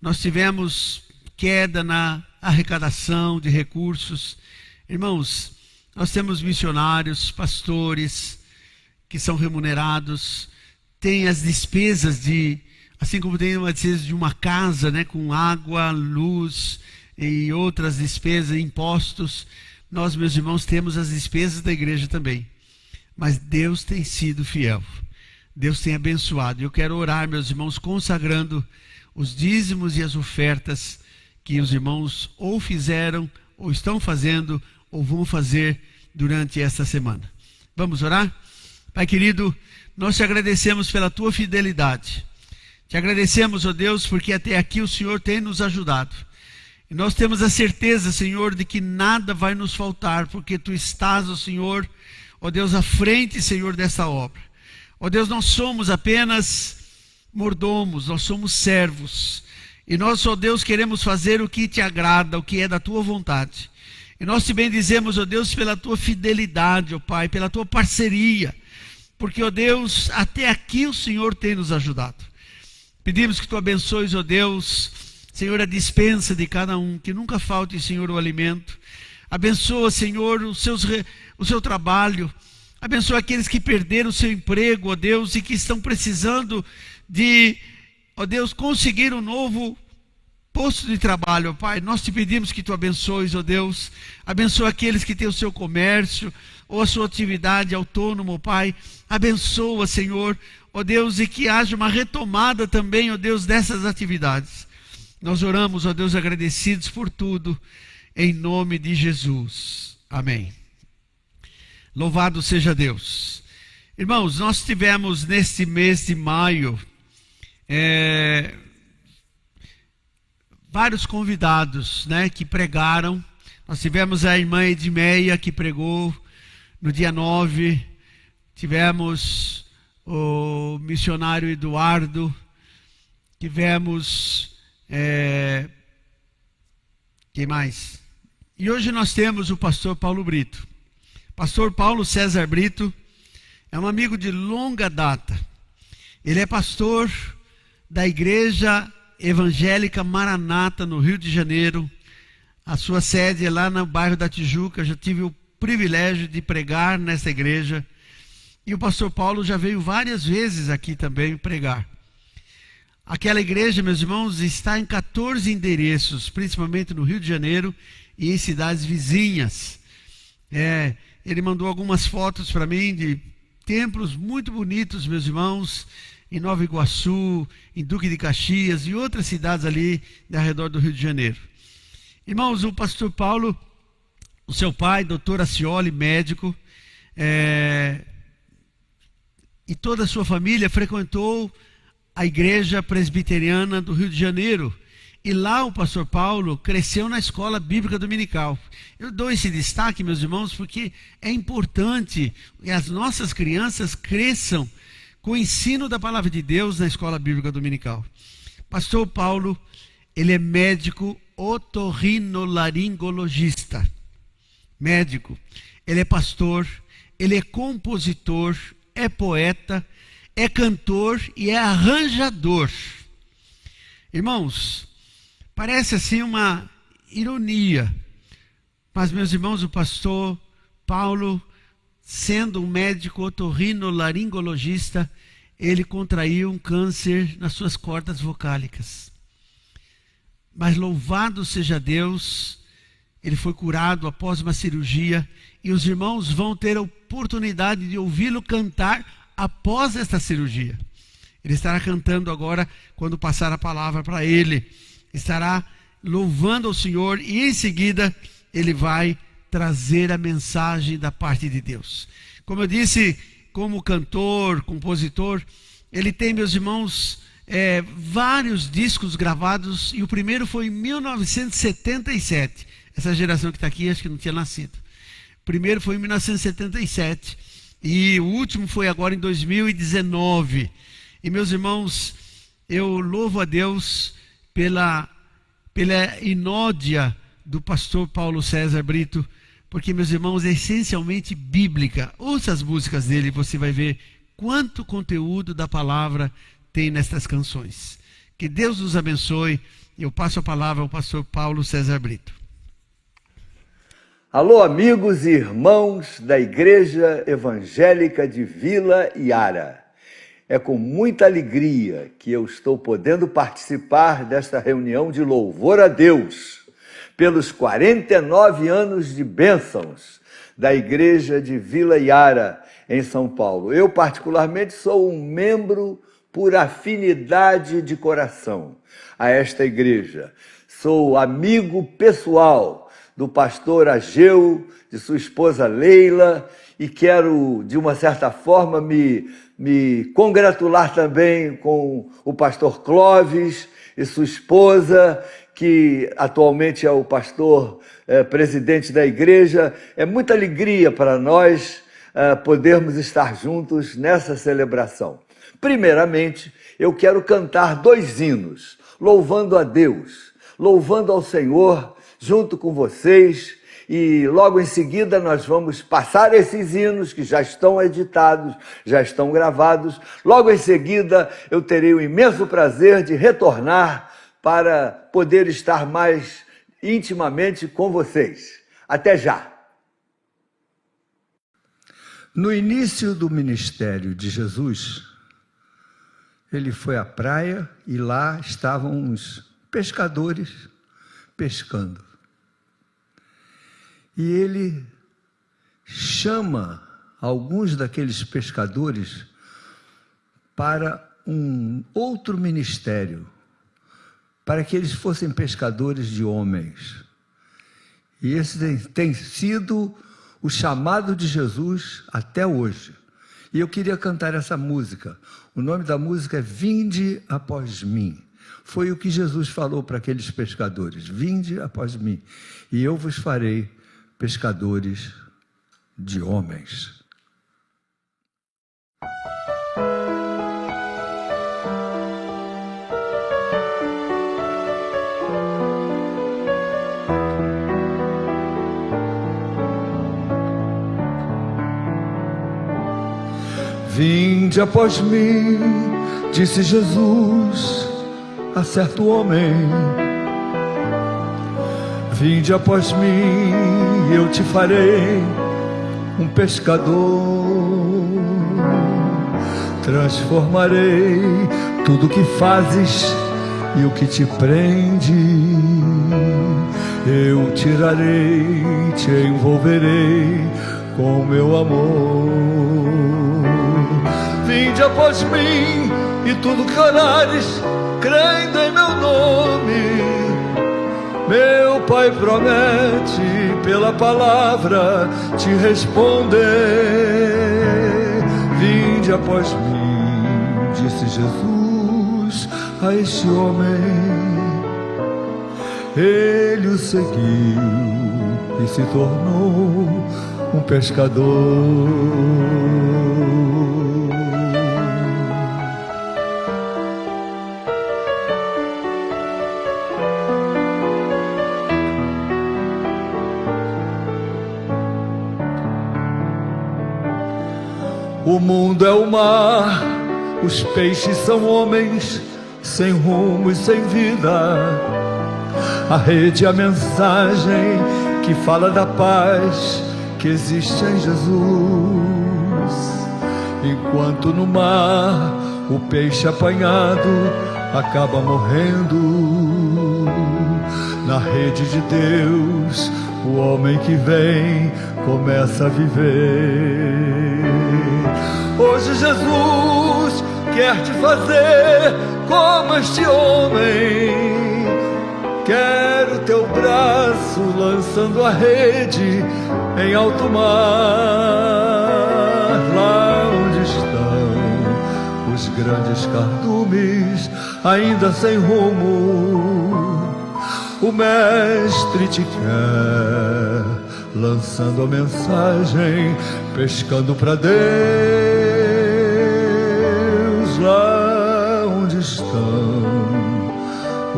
nós tivemos queda na arrecadação de recursos. Irmãos, nós temos missionários, pastores que são remunerados, tem as despesas assim como tem uma despesa de uma casa, né, com água, luz e outras despesas, impostos. Nós, meus irmãos, temos as despesas da igreja também. Mas Deus tem sido fiel. Deus tem abençoado. Eu quero orar, meus irmãos, consagrando os dízimos e as ofertas que os irmãos ou fizeram, ou estão fazendo, ou vão fazer durante esta semana. Vamos orar? Pai querido, nós te agradecemos pela tua fidelidade. Te agradecemos, ó Deus, porque até aqui o Senhor tem nos ajudado. E nós temos a certeza, Senhor, de que nada vai nos faltar, porque tu estás, ó Senhor, ó Deus, à frente, Senhor, dessa obra. Ó Deus, nós somos apenas mordomos, nós somos servos. E nós, ó Deus, queremos fazer o que te agrada, o que é da tua vontade. E nós te bendizemos, ó Deus, pela tua fidelidade, ó Pai, pela tua parceria. Porque, ó Deus, até aqui o Senhor tem nos ajudado. Pedimos que tu abençoes, ó Deus, Senhor, a dispensa de cada um, que nunca falte, Senhor, o alimento. Abençoa, Senhor, o seu trabalho. Abençoa aqueles que perderam o seu emprego, ó Deus, e que estão precisando de, ó Deus, conseguir um novo posto de trabalho, ó Pai. Nós te pedimos que tu abençoes, ó Deus. Abençoa aqueles que têm o seu comércio ou a sua atividade autônoma, ó Pai. Abençoa, Senhor, ó Deus, e que haja uma retomada também, ó Deus, dessas atividades. Nós oramos, ó Deus, agradecidos por tudo, em nome de Jesus. Amém. Louvado seja Deus. Irmãos, nós tivemos neste mês de maio vários convidados, né, que pregaram. Nós tivemos a irmã Edmeia, que pregou no dia 9. Tivemos o missionário Eduardo. Tivemos... quem mais? E hoje nós temos o pastor Paulo Brito. Pastor Paulo César Brito é um amigo de longa data. Ele é pastor da Igreja Evangélica Maranata, no Rio de Janeiro. A sua sede é lá no bairro da Tijuca. Eu já tive o privilégio de pregar nessa igreja. E o pastor Paulo já veio várias vezes aqui também pregar. Aquela igreja, meus irmãos, está em 14 endereços, principalmente no Rio de Janeiro e em cidades vizinhas. Ele mandou algumas fotos para mim de templos muito bonitos, meus irmãos, em Nova Iguaçu, em Duque de Caxias e outras cidades ali ao redor do Rio de Janeiro. Irmãos, o pastor Paulo, o seu pai, doutor Acioli, médico, e toda a sua família frequentou a igreja presbiteriana do Rio de Janeiro. E lá o pastor Paulo cresceu na escola bíblica dominical. Eu dou esse destaque, meus irmãos, porque é importante que as nossas crianças cresçam com o ensino da palavra de Deus na escola bíblica dominical. Pastor Paulo, ele é médico otorrinolaringologista. Médico. Ele é pastor, ele é compositor, é poeta, é cantor e é arranjador. Irmãos, parece assim uma ironia, mas, meus irmãos, o pastor Paulo, sendo um médico otorrinolaringologista, ele contraiu um câncer nas suas cordas vocálicas. Mas louvado seja Deus, ele foi curado após uma cirurgia, e os irmãos vão ter a oportunidade de ouvi-lo cantar após esta cirurgia. Ele estará cantando agora, quando passar a palavra para ele. Estará louvando ao Senhor e em seguida ele vai trazer a mensagem da parte de Deus. Como eu disse, como cantor, compositor, ele tem, meus irmãos, vários discos gravados, e o primeiro foi em 1977. Essa geração que está aqui acho que não tinha nascido. O primeiro foi em 1977. E o último foi agora em 2019. E, meus irmãos, eu louvo a Deus pela inódia do pastor Paulo César Brito, porque, meus irmãos, é essencialmente bíblica. Ouça as músicas dele e você vai ver quanto conteúdo da palavra tem nestas canções. Que Deus nos abençoe. Eu passo a palavra ao pastor Paulo César Brito. Alô, amigos e irmãos da Igreja Evangélica de Vila Iara. É com muita alegria que eu estou podendo participar desta reunião de louvor a Deus pelos 49 anos de bênçãos da Igreja de Vila Iara, em São Paulo. Eu, particularmente, sou um membro por afinidade de coração a esta igreja. Sou amigo pessoal do pastor Ageu, de sua esposa Leila, e quero, de uma certa forma, me congratular também com o pastor Clóvis e sua esposa, que atualmente é o pastor presidente da igreja. É muita alegria para nós podermos estar juntos nessa celebração. Primeiramente, eu quero cantar 2 hinos, louvando a Deus, louvando ao Senhor, junto com vocês, e logo em seguida nós vamos passar esses hinos que já estão editados, já estão gravados. Logo em seguida eu terei o imenso prazer de retornar para poder estar mais intimamente com vocês. Até já! No início do ministério de Jesus, ele foi à praia e lá estavam os pescadores pescando. E ele chama alguns daqueles pescadores para um outro ministério, para que eles fossem pescadores de homens. E esse tem sido o chamado de Jesus até hoje. E eu queria cantar essa música. O nome da música é Vinde Após Mim. Foi o que Jesus falou para aqueles pescadores: vinde após mim, e eu vos farei pescadores de homens. Vinde após mim, disse Jesus a certo homem. Vinde após mim, eu te farei um pescador. transformarei tudo que fazes e o que te prende. Eu tirarei, te envolverei com meu amor. Vinde após mim e tudo que orares, crendo em meu nome. Meu Pai promete pela palavra te responder. Vinde após mim, disse Jesus a este homem. Ele o seguiu e se tornou um pescador. O mundo é o mar, os peixes são homens sem rumo e sem vida. A rede é a mensagem que fala da paz que existe em Jesus. Enquanto no mar o peixe apanhado acaba morrendo, na rede de Deus o homem que vem começa a viver. Hoje Jesus quer te fazer como este homem. Quero teu braço lançando a rede em alto mar, lá onde estão os grandes cardumes, ainda sem rumo. O mestre te quer, lançando a mensagem, pescando para Deus, lá onde estão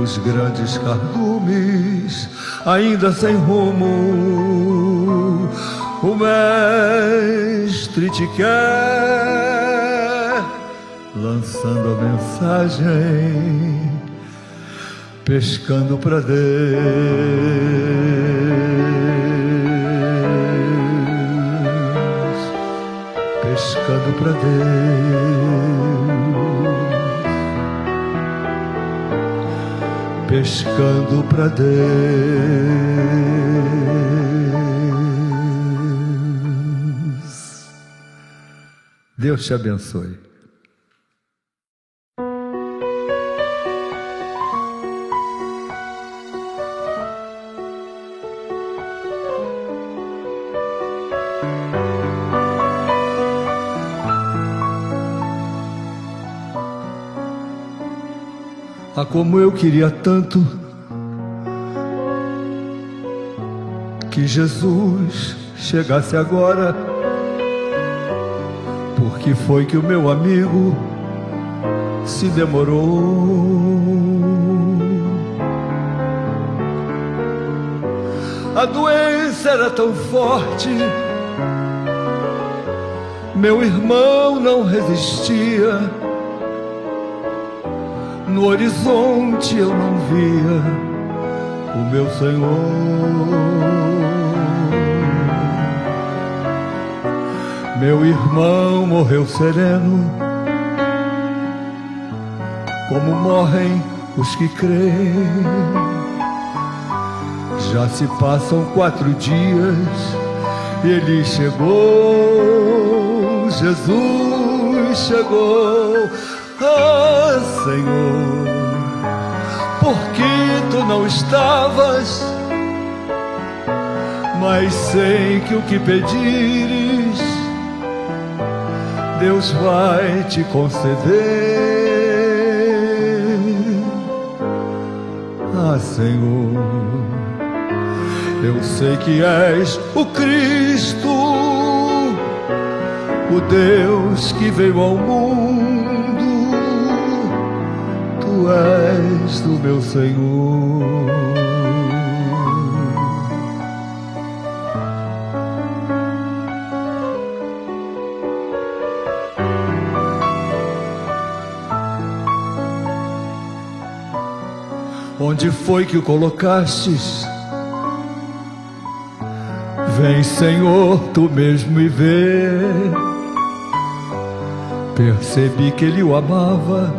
os grandes cardumes, ainda sem rumo. O mestre te quer, lançando a mensagem, pescando para Deus, pescando para Deus, pescando para Deus. Deus te abençoe. Ah, como eu queria tanto que Jesus chegasse agora. Por que foi que o meu amigo se demorou? A doença era tão forte, meu irmão não resistia. No horizonte eu não via o meu Senhor. Meu irmão morreu sereno, como morrem os que creem. Já se passam 4 dias e ele chegou, Jesus chegou. Ah, Senhor, por que tu não estavas? Mas sei que o que pedires, Deus vai te conceder. Ah, Senhor, eu sei que és o Cristo, o Deus que veio ao mundo. Tu és o meu Senhor. Onde foi que o colocastes? Vem, Senhor, tu mesmo e vê. percebi que ele o amava,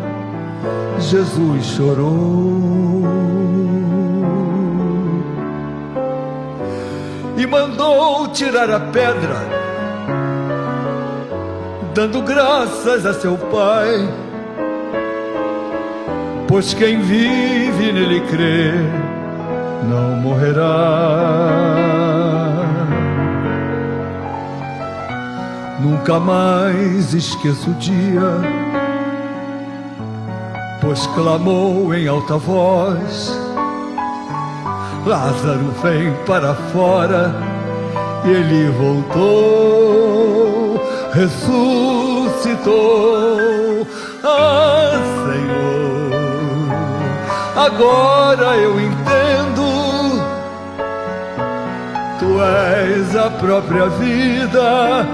Jesus chorou e mandou tirar a pedra, dando graças a seu Pai, pois quem vive nele crê não morrerá. Nunca mais esqueço o dia, pois clamou em alta voz: Lázaro, vem para fora. E ele voltou, ressuscitou. Ah, Senhor, agora eu entendo, Tu és a própria vida,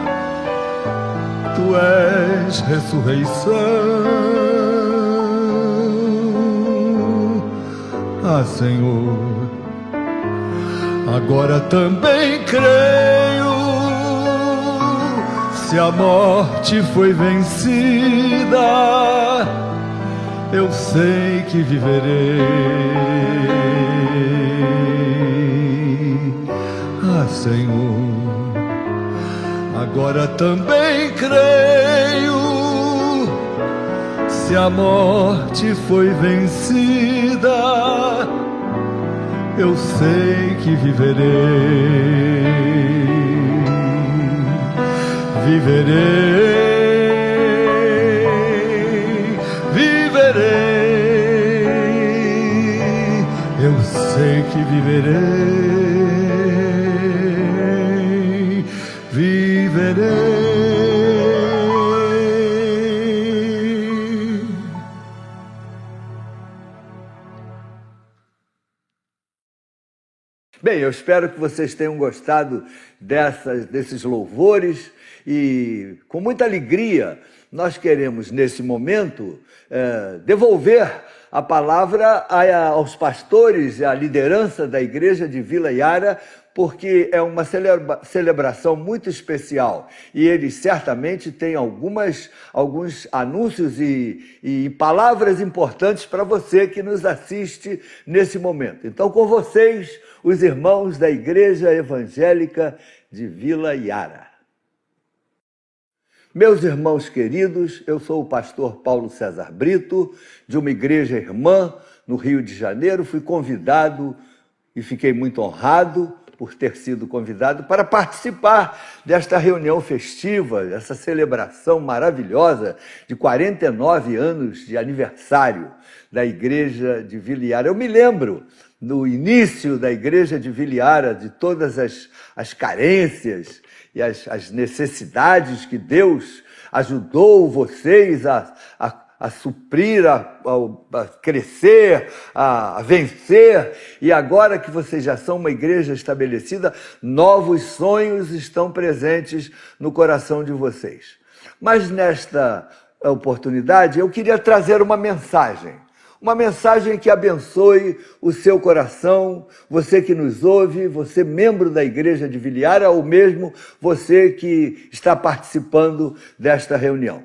Tu és ressurreição. Ah, Senhor, agora também creio, se a morte foi vencida, eu sei que viverei. Ah, Senhor, agora também creio, se a morte foi vencida, eu sei que viverei. Viverei, viverei, eu sei que viverei, viverei. Bem, eu espero que vocês tenham gostado desses louvores e, com muita alegria, nós queremos, nesse momento, devolver a palavra aos pastores e à liderança da Igreja de Vila Iara, porque é uma celebração muito especial e eles certamente têm alguns anúncios e palavras importantes para você que nos assiste nesse momento. Então, com vocês, os irmãos da Igreja Evangélica de Vila Iara. Meus irmãos queridos, eu sou o pastor Paulo César Brito, de uma igreja irmã no Rio de Janeiro. Fui convidado e fiquei muito honrado por ter sido convidado para participar desta reunião festiva, dessa celebração maravilhosa de 49 anos de aniversário da Igreja de Vila Iara. Eu me lembro, no início da Igreja de Vila Iara, de todas as carências e as necessidades que Deus ajudou vocês a suprir, a crescer, a vencer. E agora que vocês já são uma igreja estabelecida, novos sonhos estão presentes no coração de vocês. Mas nesta oportunidade eu queria trazer uma mensagem que abençoe o seu coração, você que nos ouve, você membro da Igreja de Vila Iara, ou mesmo você que está participando desta reunião.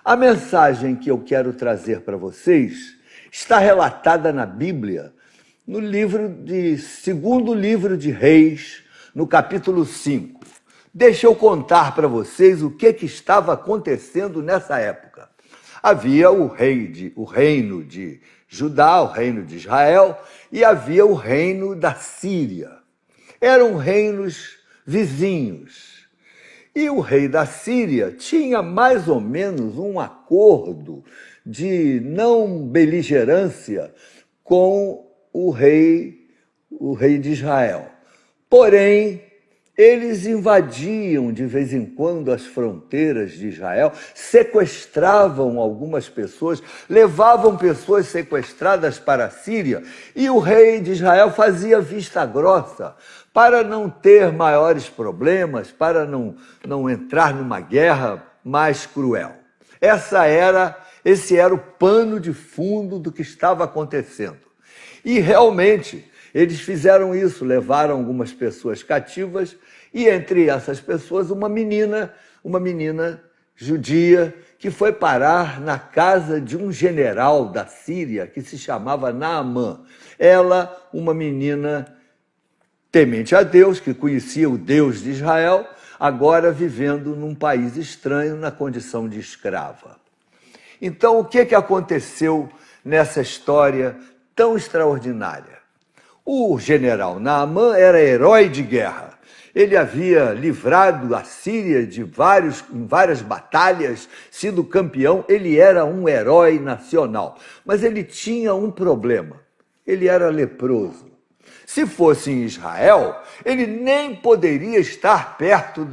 A mensagem que eu quero trazer para vocês está relatada na Bíblia, no segundo livro de Reis, no capítulo 5. Deixa eu contar para vocês o que estava acontecendo nessa época. Havia o reino de Judá, o reino de Israel, e havia o reino da Síria. Eram reinos vizinhos. E o rei da Síria tinha mais ou menos um acordo de não beligerância com o rei de Israel. Porém, eles invadiam de vez em quando as fronteiras de Israel, sequestravam algumas pessoas, levavam pessoas sequestradas para a Síria, e o rei de Israel fazia vista grossa para não ter maiores problemas, para não entrar numa guerra mais cruel. Esse era o pano de fundo do que estava acontecendo. E realmente eles fizeram isso, levaram algumas pessoas cativas, e entre essas pessoas uma menina judia que foi parar na casa de um general da Síria que se chamava Naamã. Ela, uma menina temente a Deus, que conhecia o Deus de Israel, agora vivendo num país estranho na condição de escrava. Então, o que aconteceu nessa história tão extraordinária? O general Naamã era herói de guerra. Ele havia livrado a Síria em várias batalhas, sido campeão. Ele era um herói nacional. Mas ele tinha um problema. Ele era leproso. Se fosse em Israel, ele nem poderia estar perto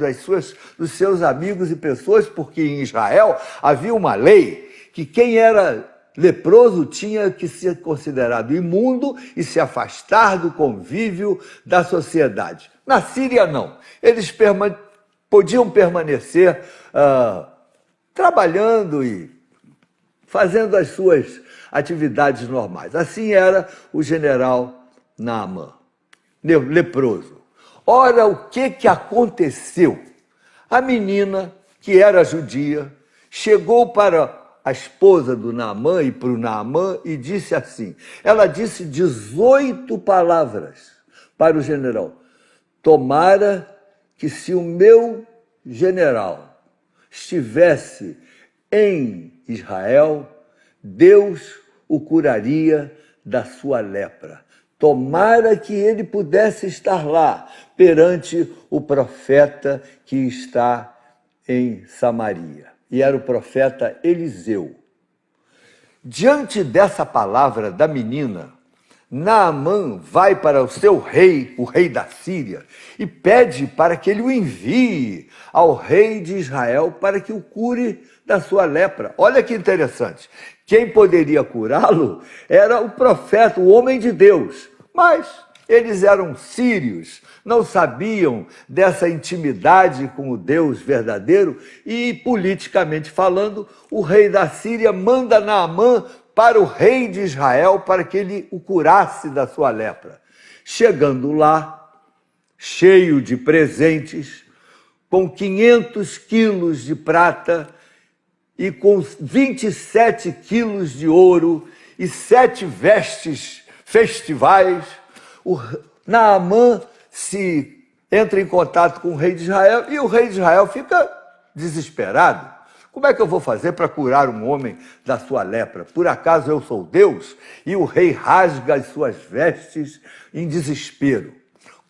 dos seus amigos e pessoas, porque em Israel havia uma lei que quem era leproso tinha que ser considerado imundo e se afastar do convívio da sociedade. Na Síria, não. Eles podiam permanecer trabalhando e fazendo as suas atividades normais. Assim era o general Naamã, leproso. Ora, o que aconteceu? A menina, que era judia, chegou para a esposa do Naamã e para o Naamã e disse assim, ela disse 18 palavras para o general. Tomara que se o meu general estivesse em Israel, Deus o curaria da sua lepra. Tomara que ele pudesse estar lá perante o profeta que está em Samaria. E era o profeta Eliseu. Diante dessa palavra da menina, Naamã vai para o seu rei, o rei da Síria, e pede para que ele o envie ao rei de Israel para que o cure da sua lepra. Olha que interessante. Quem poderia curá-lo era o profeta, o homem de Deus. Mas eles eram sírios, não sabiam dessa intimidade com o Deus verdadeiro e, politicamente falando, o rei da Síria manda Naamã para o rei de Israel para que ele o curasse da sua lepra. Chegando lá, cheio de presentes, com 500 quilos de prata e com 27 quilos de ouro e 7 vestes festivais, o Naamã se entra em contato com o rei de Israel e o rei de Israel fica desesperado. Como é que eu vou fazer para curar um homem da sua lepra? Por acaso eu sou Deus? E o rei rasga as suas vestes em desespero.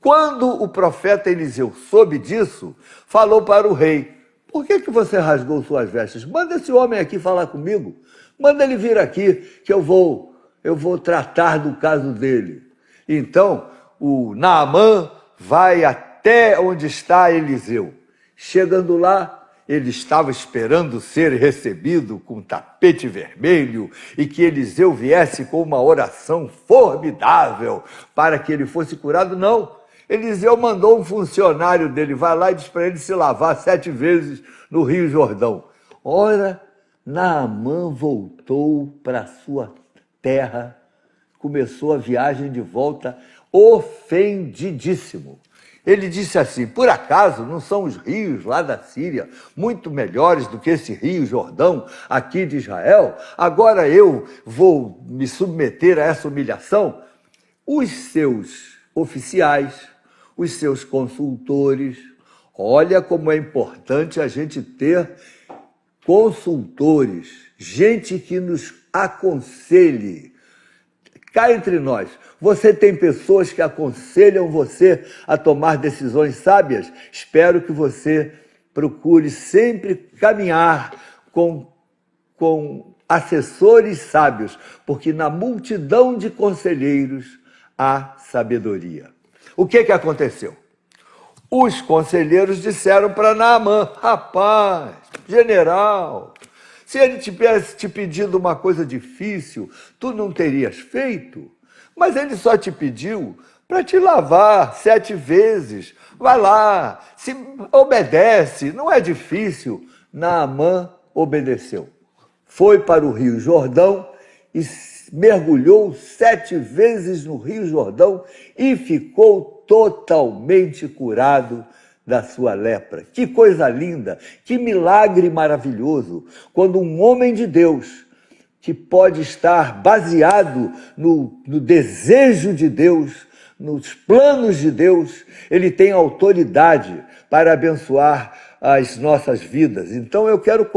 Quando o profeta Eliseu soube disso, falou para o rei, por que você rasgou suas vestes? Manda esse homem aqui falar comigo. Manda ele vir aqui que eu vou tratar do caso dele. Então, o Naamã vai até onde está Eliseu. Chegando lá, ele estava esperando ser recebido com tapete vermelho e que Eliseu viesse com uma oração formidável para que ele fosse curado. Não, Eliseu mandou um funcionário dele, vai lá e diz para ele se lavar 7 vezes no Rio Jordão. Ora, Naamã voltou para sua terra, começou a viagem de volta ofendidíssimo. Ele disse assim, por acaso não são os rios lá da Síria muito melhores do que esse Rio Jordão aqui de Israel? Agora eu vou me submeter a essa humilhação? Os seus oficiais, os seus consultores, olha como é importante a gente ter consultores, gente que nos aconselhe. Cá entre nós, você tem pessoas que aconselham você a tomar decisões sábias? Espero que você procure sempre caminhar com assessores sábios, porque na multidão de conselheiros há sabedoria. O que aconteceu? Os conselheiros disseram para Naamã, rapaz, general, se ele tivesse te pedido uma coisa difícil, tu não terias feito. Mas ele só te pediu para te lavar 7 vezes. Vai lá, se obedece, não é difícil. Naamã obedeceu. Foi para o Rio Jordão e mergulhou 7 vezes no Rio Jordão e ficou totalmente curado da sua lepra. Que coisa linda, que milagre maravilhoso, quando um homem de Deus, que pode estar baseado no desejo de Deus, nos planos de Deus, ele tem autoridade para abençoar as nossas vidas. Então eu quero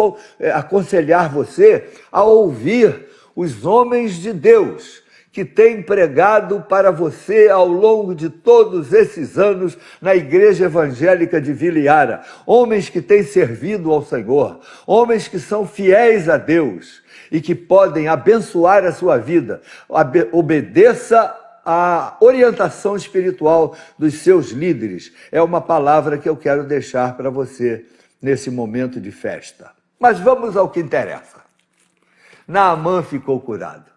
aconselhar você a ouvir os homens de Deus que têm pregado para você ao longo de todos esses anos na Igreja Evangélica de Vila Iara. Homens que têm servido ao Senhor, homens que são fiéis a Deus e que podem abençoar a sua vida. Obedeça a orientação espiritual dos seus líderes. É uma palavra que eu quero deixar para você nesse momento de festa. Mas vamos ao que interessa. Naamã ficou curado.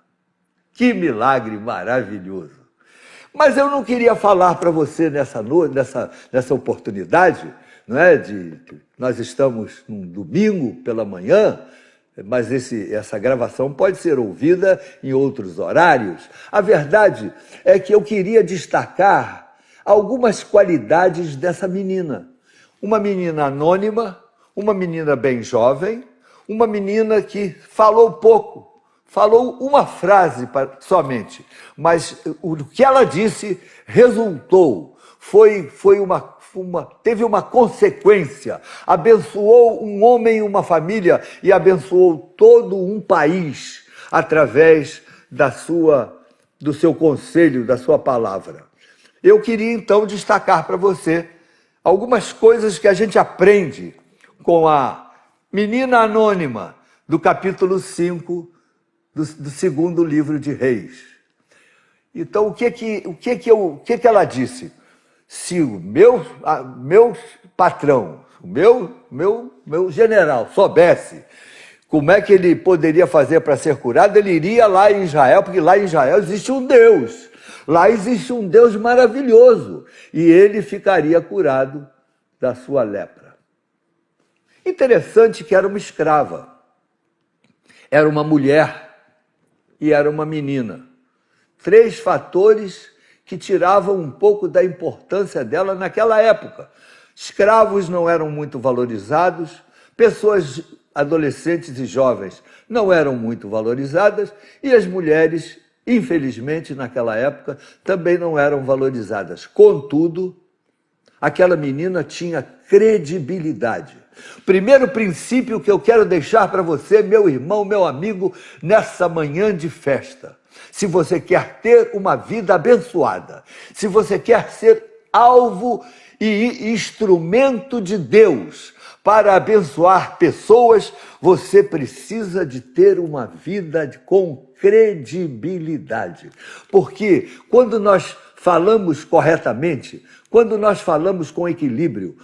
Que milagre maravilhoso. Mas eu não queria falar para você nessa oportunidade, não é? Nós estamos num domingo pela manhã, mas essa gravação pode ser ouvida em outros horários. A verdade é que eu queria destacar algumas qualidades dessa menina. Uma menina anônima, uma menina bem jovem, uma menina que falou pouco, falou uma frase somente, mas o que ela disse resultou, teve uma consequência, abençoou um homem e uma família e abençoou todo um país através do seu conselho, da sua palavra. Eu queria então destacar para você algumas coisas que a gente aprende com a menina anônima do capítulo 5 do segundo livro de Reis. Então, o que ela disse? Se o meu patrão, o meu general soubesse como é que ele poderia fazer para ser curado, ele iria lá em Israel, porque lá em Israel existe um Deus. Lá existe um Deus maravilhoso. E ele ficaria curado da sua lepra. Interessante que era uma escrava. Era uma mulher e era uma menina. 3 fatores que tiravam um pouco da importância dela naquela época. Escravos não eram muito valorizados, pessoas adolescentes e jovens não eram muito valorizadas e as mulheres, infelizmente, naquela época, também não eram valorizadas. Contudo, aquela menina tinha credibilidade. Primeiro princípio que eu quero deixar para você, meu irmão, meu amigo, nessa manhã de festa. Se você quer ter uma vida abençoada, se você quer ser alvo e instrumento de Deus para abençoar pessoas, você precisa de ter uma vida com credibilidade. Porque quando nós falamos corretamente, quando nós falamos com equilíbrio,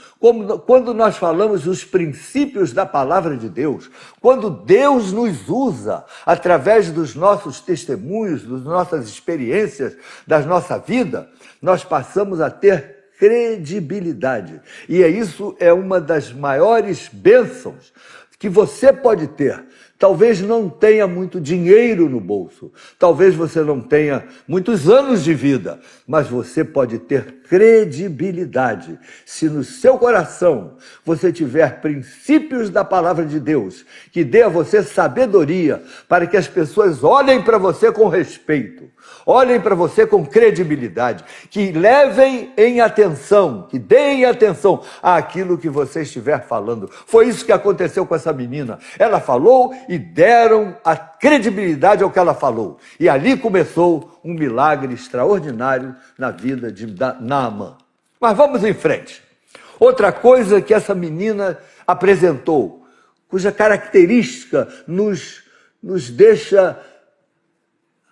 quando nós falamos os princípios da palavra de Deus, quando Deus nos usa através dos nossos testemunhos, das nossas experiências, da nossa vida, nós passamos a ter credibilidade. E isso é uma das maiores bênçãos que você pode ter. Talvez não tenha muito dinheiro no bolso, talvez você não tenha muitos anos de vida, mas você pode ter credibilidade. Se no seu coração você tiver princípios da palavra de Deus, que dê a você sabedoria, para que as pessoas olhem para você com respeito, olhem para você com credibilidade, que levem em atenção, que deem atenção àquilo que você estiver falando. Foi isso que aconteceu com essa menina. Ela falou e deram a credibilidade ao que ela falou. E ali começou um milagre extraordinário na vida de Naamã. Mas vamos em frente. Outra coisa que essa menina apresentou, cuja característica nos deixa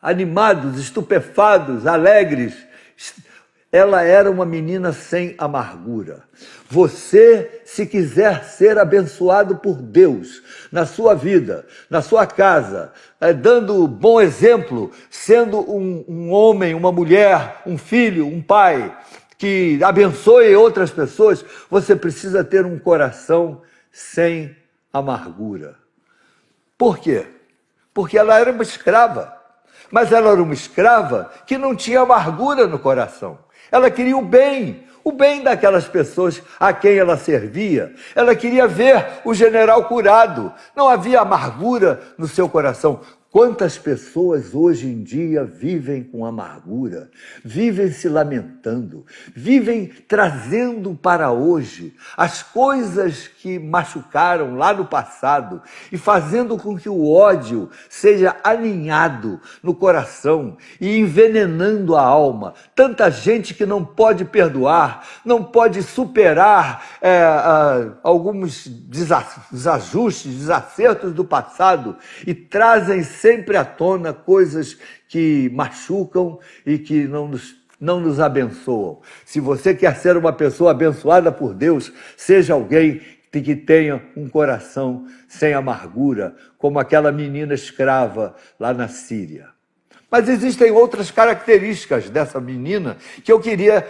animados, estupefados, alegres. Ela era uma menina sem amargura. Você, se quiser ser abençoado por Deus na sua vida, na sua casa, dando bom exemplo, sendo um homem, uma mulher, um filho, um pai, que abençoe outras pessoas, você precisa ter um coração sem amargura. Por quê? Porque ela era uma escrava. Mas ela era uma escrava que não tinha amargura no coração. Ela queria o bem o bem daquelas pessoas a quem ela servia. Ela queria ver o general curado. Não havia amargura no seu coração. Quantas pessoas hoje em dia vivem com amargura, vivem se lamentando, vivem trazendo para hoje as coisas que machucaram lá no passado e fazendo com que o ódio seja aninhado no coração e envenenando a alma. Tanta gente que não pode perdoar, não pode superar alguns desajustes, desacertos do passado e trazem sempre à tona coisas que machucam e que não nos abençoam. Se você quer ser uma pessoa abençoada por Deus, seja alguém que tenha um coração sem amargura, como aquela menina escrava lá na Síria. Mas existem outras características dessa menina que eu queria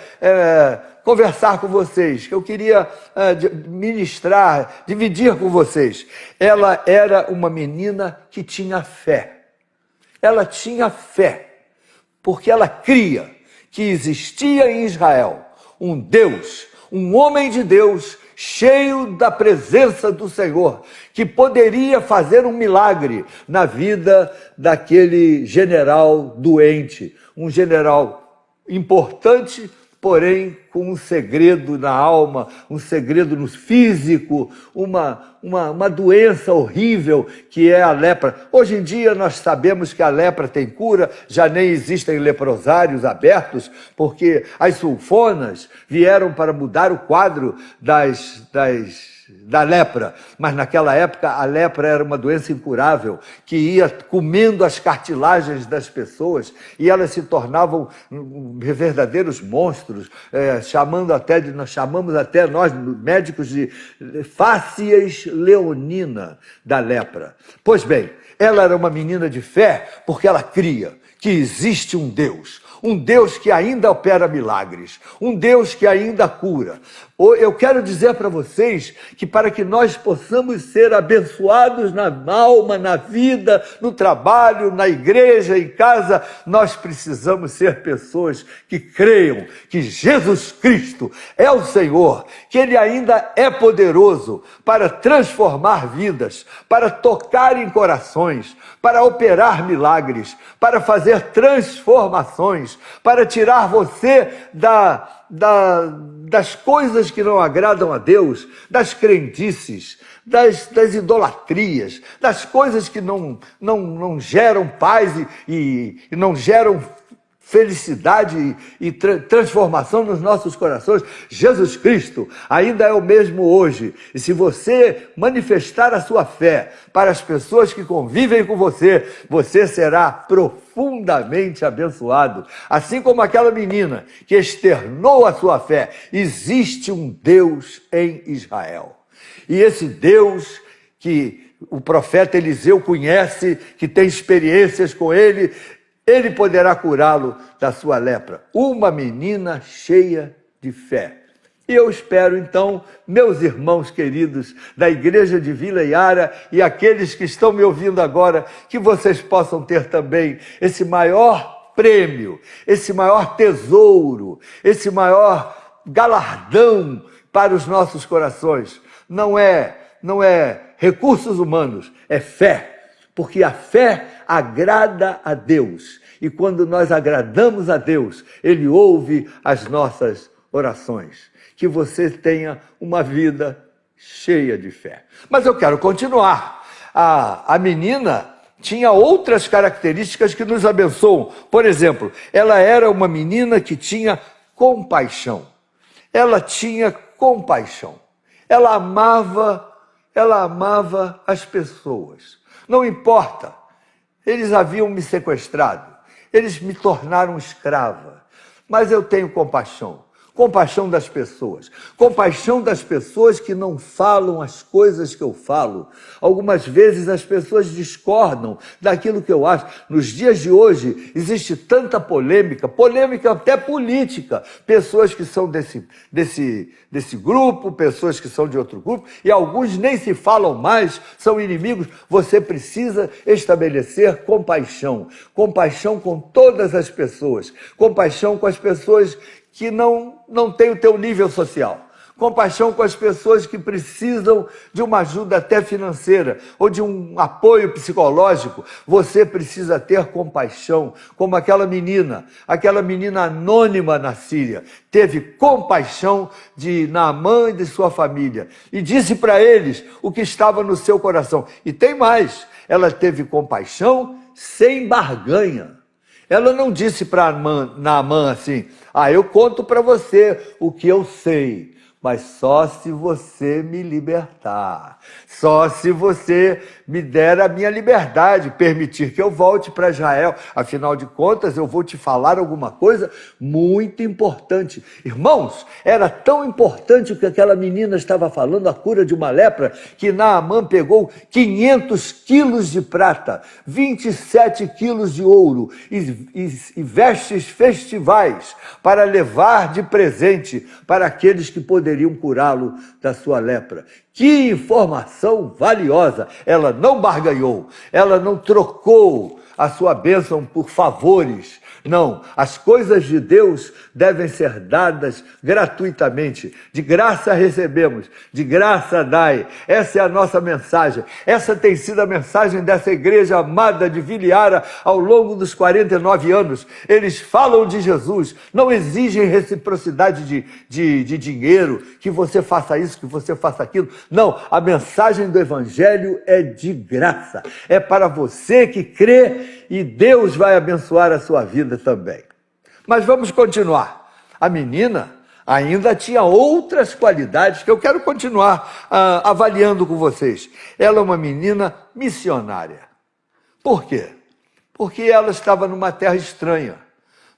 conversar com vocês, que eu queria ministrar, dividir com vocês. Ela era uma menina que tinha fé. Ela tinha fé, porque ela cria que existia em Israel um Deus, um homem de Deus, cheio da presença do Senhor, que poderia fazer um milagre na vida daquele general doente, um general importante, porém com um segredo na alma, um segredo no físico, uma doença horrível que é a lepra. Hoje em dia nós sabemos que a lepra tem cura, já nem existem leprosários abertos, porque as sulfonas vieram para mudar o quadro da lepra, mas naquela época a lepra era uma doença incurável que ia comendo as cartilagens das pessoas e elas se tornavam verdadeiros monstros, nós chamamos até nós médicos de fácies leonina da lepra. Pois bem, ela era uma menina de fé porque ela cria que existe um Deus que ainda opera milagres, um Deus que ainda cura. Eu quero dizer para vocês que para que nós possamos ser abençoados na alma, na vida, no trabalho, na igreja, em casa, nós precisamos ser pessoas que creiam que Jesus Cristo é o Senhor, que Ele ainda é poderoso para transformar vidas, para tocar em corações, para operar milagres, para fazer transformações, para tirar você das coisas que não agradam a Deus, das crendices, das idolatrias, das coisas que não geram paz e não geram felicidade e transformação nos nossos corações. Jesus Cristo ainda é o mesmo hoje. E se você manifestar a sua fé para as pessoas que convivem com você, você será profundamente abençoado. Assim como aquela menina que externou a sua fé. Existe um Deus em Israel. E esse Deus que o profeta Eliseu conhece, que tem experiências com ele poderá curá-lo da sua lepra. Uma menina cheia de fé. E eu espero, então, meus irmãos queridos da Igreja de Vila Iara e aqueles que estão me ouvindo agora, que vocês possam ter também esse maior prêmio, esse maior tesouro, esse maior galardão para os nossos corações. Não é recursos humanos, é fé. Porque a fé agrada a Deus. E quando nós agradamos a Deus, Ele ouve as nossas orações. Que você tenha uma vida cheia de fé. Mas eu quero continuar. A menina tinha outras características que nos abençoam. Por exemplo, ela era uma menina que tinha compaixão. Ela tinha compaixão. Ela amava as pessoas. Não importa, eles haviam me sequestrado, eles me tornaram escrava, mas eu tenho compaixão. Compaixão das pessoas que não falam as coisas que eu falo. Algumas vezes as pessoas discordam daquilo que eu acho. Nos dias de hoje existe tanta polêmica até política. Pessoas que são desse grupo, pessoas que são de outro grupo, e alguns nem se falam mais, são inimigos. Você precisa estabelecer compaixão com todas as pessoas, compaixão com as pessoas que não têm o teu nível social. Compaixão com as pessoas que precisam de uma ajuda até financeira ou de um apoio psicológico. Você precisa ter compaixão, como aquela menina anônima na Síria, teve compaixão de Naamã e de sua família e disse para eles o que estava no seu coração. E tem mais, ela teve compaixão sem barganha. Ela não disse para Naamã assim: eu conto para você o que eu sei, mas só se você me libertar, só se você me der a minha liberdade, permitir que eu volte para Israel. Afinal de contas, eu vou te falar alguma coisa muito importante. Irmãos, era tão importante o que aquela menina estava falando, a cura de uma lepra, que Naamã pegou 500 quilos de prata, 27 quilos de ouro e vestes festivais para levar de presente para aqueles que poderiam curá-lo da sua lepra. Que informação valiosa! Ela não barganhou, ela não trocou a sua bênção por favores. Não, as coisas de Deus devem ser dadas gratuitamente. De graça recebemos, de graça dai. Essa é a nossa mensagem. Essa tem sido a mensagem dessa igreja amada de Vila Iara ao longo dos 49 anos. Eles falam de Jesus, não exigem reciprocidade de dinheiro, que você faça isso, que você faça aquilo. Não, a mensagem do Evangelho é de graça. É para você que crê e Deus vai abençoar a sua vida também. Mas vamos continuar. A menina ainda tinha outras qualidades que eu quero continuar avaliando com vocês. Ela é uma menina missionária. Por quê? Porque ela estava numa terra estranha,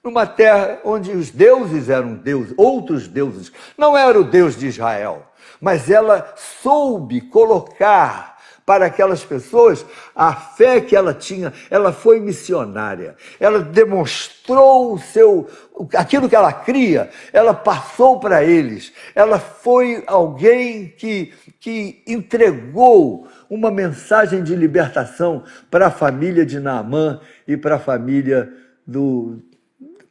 numa terra onde os deuses eram deuses, outros deuses. Não era o Deus de Israel, mas ela soube colocar para aquelas pessoas a fé que ela tinha. Ela foi missionária, ela demonstrou aquilo que ela cria, ela passou para eles. Ela foi alguém que entregou uma mensagem de libertação para a família de Naamã e para a família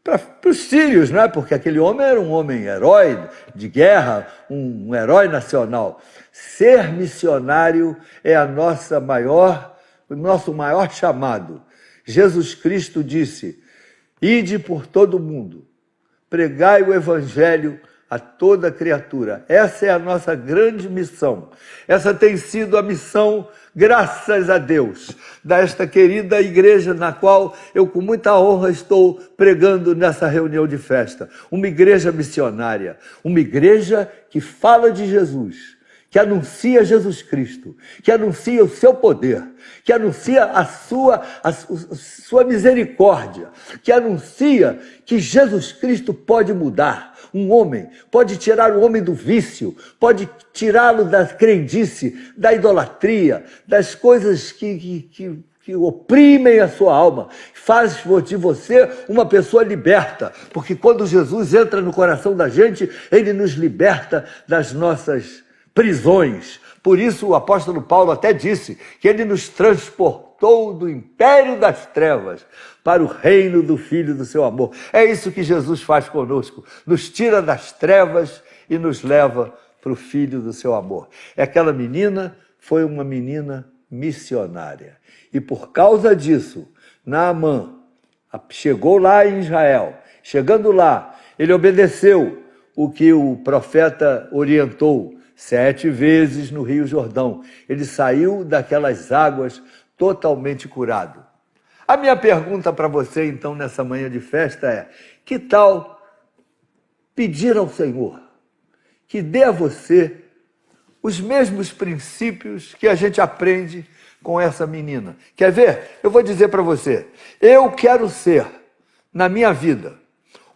para os sírios, não é? Porque aquele homem era um homem herói de guerra, um herói nacional. Ser missionário é o nosso maior chamado. Jesus Cristo disse: ide por todo o mundo, pregai o evangelho a toda criatura. Essa é a nossa grande missão. Essa tem sido a missão, graças a Deus, desta querida igreja na qual eu com muita honra estou pregando nessa reunião de festa. Uma igreja missionária, uma igreja que fala de Jesus, que anuncia Jesus Cristo, que anuncia o seu poder, que anuncia a sua misericórdia, que anuncia que Jesus Cristo pode mudar um homem, pode tirar o homem do vício, pode tirá-lo da crendice, da idolatria, das coisas que oprimem a sua alma, faz de você uma pessoa liberta, porque quando Jesus entra no coração da gente, ele nos liberta das nossas prisões. Por isso o apóstolo Paulo até disse que ele nos transportou do império das trevas para o reino do Filho do seu amor. É isso que Jesus faz conosco, nos tira das trevas e nos leva para o Filho do seu amor. Aquela menina foi uma menina missionária. E por causa disso, Naamã chegou lá em Israel. Chegando lá, ele obedeceu o que o profeta orientou. 7 vezes no Rio Jordão. Ele saiu daquelas águas totalmente curado. A minha pergunta para você, então, nessa manhã de festa é: que tal pedir ao Senhor que dê a você os mesmos princípios que a gente aprende com essa menina? Quer ver? Eu vou dizer para você: eu quero ser, na minha vida,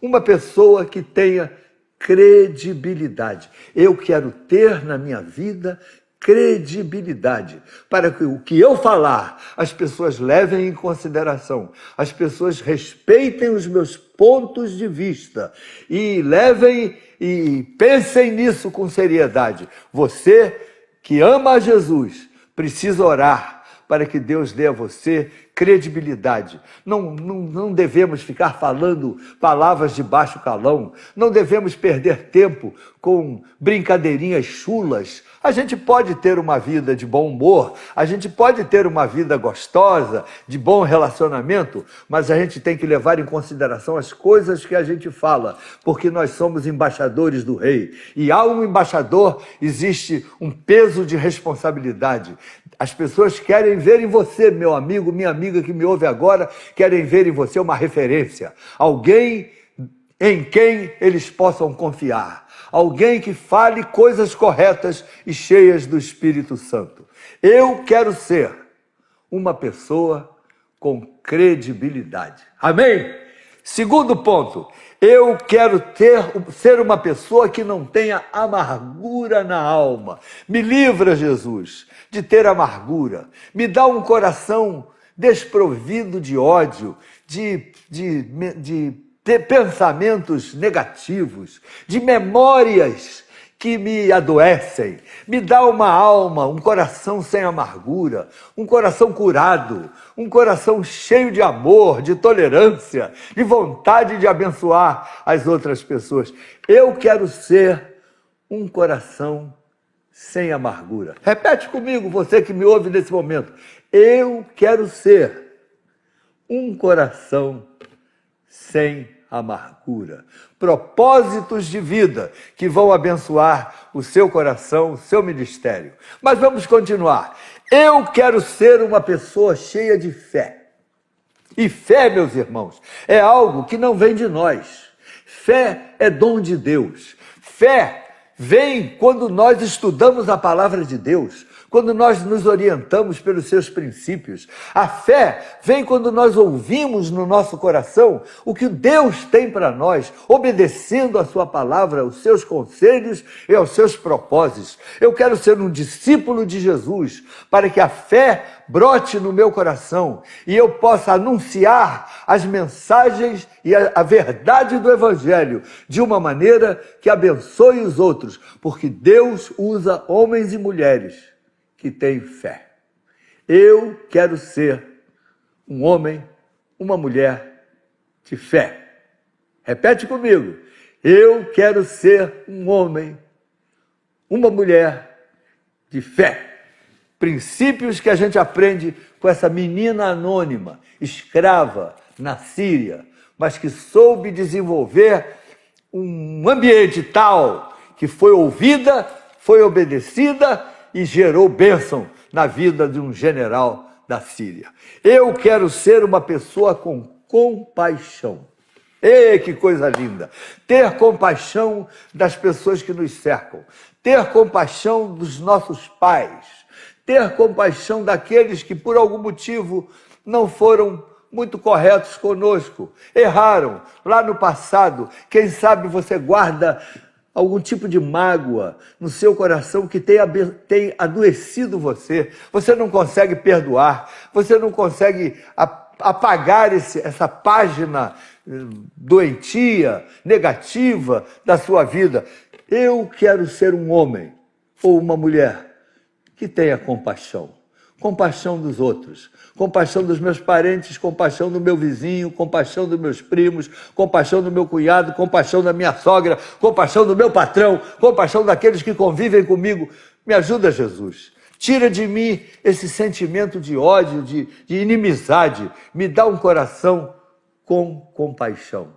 uma pessoa que tenha credibilidade. Eu quero ter na minha vida credibilidade, para que o que eu falar, as pessoas levem em consideração, as pessoas respeitem os meus pontos de vista e levem e pensem nisso com seriedade. Você que ama a Jesus precisa orar para que Deus dê a você credibilidade. Não devemos ficar falando palavras de baixo calão, não devemos perder tempo com brincadeirinhas chulas. A gente pode ter uma vida de bom humor, a gente pode ter uma vida gostosa, de bom relacionamento, mas a gente tem que levar em consideração as coisas que a gente fala, porque nós somos embaixadores do rei. E ao um embaixador existe um peso de responsabilidade. As pessoas querem ver em você, meu amigo, minha amiga que me ouve agora, querem ver em você uma referência, alguém em quem eles possam confiar, alguém que fale coisas corretas e cheias do Espírito Santo. Eu quero ser uma pessoa com credibilidade. Amém? Segundo ponto, eu quero ser uma pessoa que não tenha amargura na alma. Me livra, Jesus, de ter amargura. Me dá um coração desprovido de ódio, de pensamentos negativos, de memórias que me adoecem. Me dá uma alma, um coração sem amargura, um coração curado, um coração cheio de amor, de tolerância, de vontade de abençoar as outras pessoas. Eu quero ser um coração sem amargura. Repete comigo, você que me ouve nesse momento. Eu quero ser um coração sem amargura. Propósitos de vida que vão abençoar o seu coração, o seu ministério. Mas vamos continuar. Eu quero ser uma pessoa cheia de fé. E fé, meus irmãos, é algo que não vem de nós. Fé é dom de Deus. Fé vem quando nós estudamos a palavra de Deus, quando nós nos orientamos pelos seus princípios. A fé vem quando nós ouvimos no nosso coração o que Deus tem para nós, obedecendo a sua palavra, os seus conselhos e aos seus propósitos. Eu quero ser um discípulo de Jesus, para que a fé brote no meu coração e eu possa anunciar as mensagens e a verdade do Evangelho de uma maneira que abençoe os outros, porque Deus usa homens e mulheres que têm fé. Eu quero ser um homem, uma mulher de fé. Repete comigo. Eu quero ser um homem, uma mulher de fé. Princípios que a gente aprende com essa menina anônima, escrava na Síria, mas que soube desenvolver um ambiente tal que foi ouvida, foi obedecida e gerou bênção na vida de um general da Síria. Eu quero ser uma pessoa com compaixão. Ei, que coisa linda! Ter compaixão das pessoas que nos cercam, ter compaixão dos nossos pais, ter compaixão daqueles que por algum motivo não foram muito corretos conosco, erraram lá no passado. Quem sabe você guarda algum tipo de mágoa no seu coração que tem adoecido você. Você não consegue perdoar, você não consegue apagar essa página doentia, negativa da sua vida. Eu quero ser um homem ou uma mulher que tenha compaixão. Compaixão dos outros, compaixão dos meus parentes, compaixão do meu vizinho, compaixão dos meus primos, compaixão do meu cunhado, compaixão da minha sogra, compaixão do meu patrão, compaixão daqueles que convivem comigo. Me ajuda, Jesus. Tira de mim esse sentimento de ódio, de inimizade. Me dá um coração com compaixão.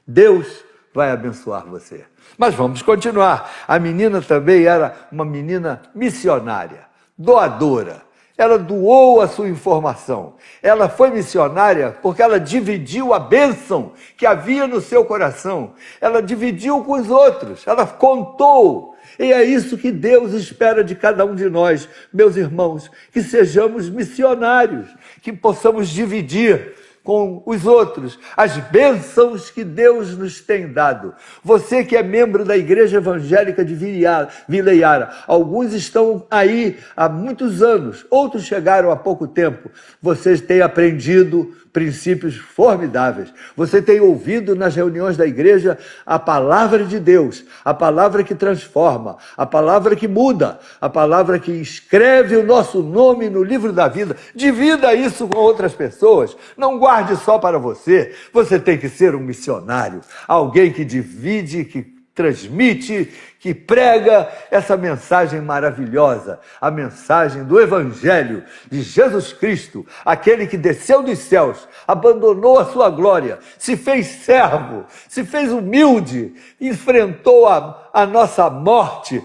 Deus vai abençoar você. Mas vamos continuar. A menina também era uma menina missionária, doadora. Ela doou a sua informação. Ela foi missionária porque ela dividiu a bênção que havia no seu coração. Ela dividiu com os outros. Ela contou. E é isso que Deus espera de cada um de nós, meus irmãos, que sejamos missionários, que possamos dividir com os outros, as bênçãos que Deus nos tem dado. Você que é membro da Igreja Evangélica de Vila Iara, alguns estão aí há muitos anos, outros chegaram há pouco tempo. Vocês têm aprendido princípios formidáveis. Você tem ouvido nas reuniões da igreja a palavra de Deus, a palavra que transforma, a palavra que muda, a palavra que escreve o nosso nome no livro da vida. Divida isso com outras pessoas. Não guarde só para você. Você tem que ser um missionário, alguém que divide, que transmite, que prega essa mensagem maravilhosa, a mensagem do Evangelho de Jesus Cristo, aquele que desceu dos céus, abandonou a sua glória, se fez servo, se fez humilde, enfrentou a nossa morte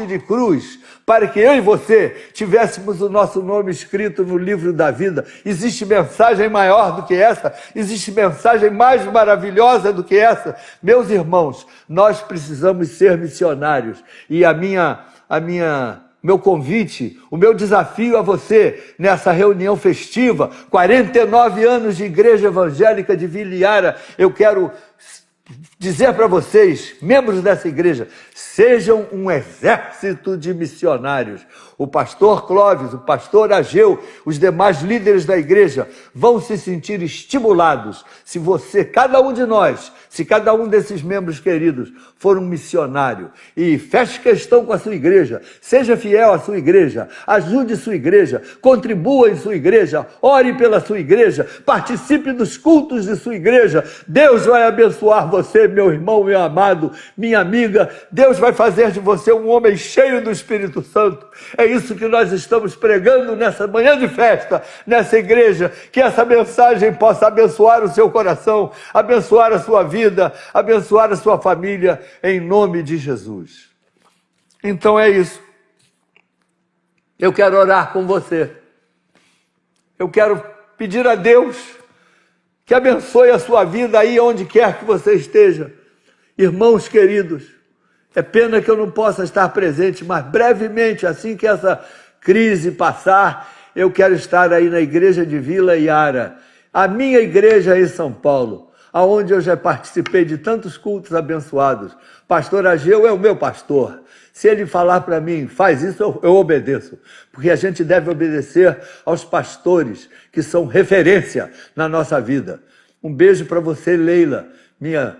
de cruz, para que eu e você tivéssemos o nosso nome escrito no livro da vida. Existe mensagem maior do que essa? Existe mensagem mais maravilhosa do que essa? Meus irmãos, nós precisamos ser missionários. E meu convite, o meu desafio a você nessa reunião festiva, 49 anos de Igreja Evangélica de Vila Iara, eu quero dizer para vocês, membros dessa igreja, sejam um exército de missionários. O pastor Clóvis, o pastor Ageu, os demais líderes da igreja vão se sentir estimulados se você, cada um de nós, se cada um desses membros queridos for um missionário e feche questão com a sua igreja, seja fiel à sua igreja, ajude sua igreja, contribua em sua igreja, ore pela sua igreja, participe dos cultos de sua igreja. Deus vai abençoar você, meu irmão, meu amado, minha amiga. Deus vai fazer de você um homem cheio do Espírito Santo. É isso que nós estamos pregando nessa manhã de festa, nessa igreja, que essa mensagem possa abençoar o seu coração, abençoar a sua vida, abençoar a sua família, em nome de Jesus. Então é isso. Eu quero orar com você. Eu quero pedir a Deus que abençoe a sua vida aí onde quer que você esteja. Irmãos queridos, é pena que eu não possa estar presente, mas brevemente, assim que essa crise passar, eu quero estar aí na igreja de Vila Iara, a minha igreja em São Paulo, aonde eu já participei de tantos cultos abençoados. Pastor Ageu é o meu pastor. Se ele falar para mim, faz isso, eu obedeço. Porque a gente deve obedecer aos pastores, que são referência na nossa vida. Um beijo para você, Leila, minha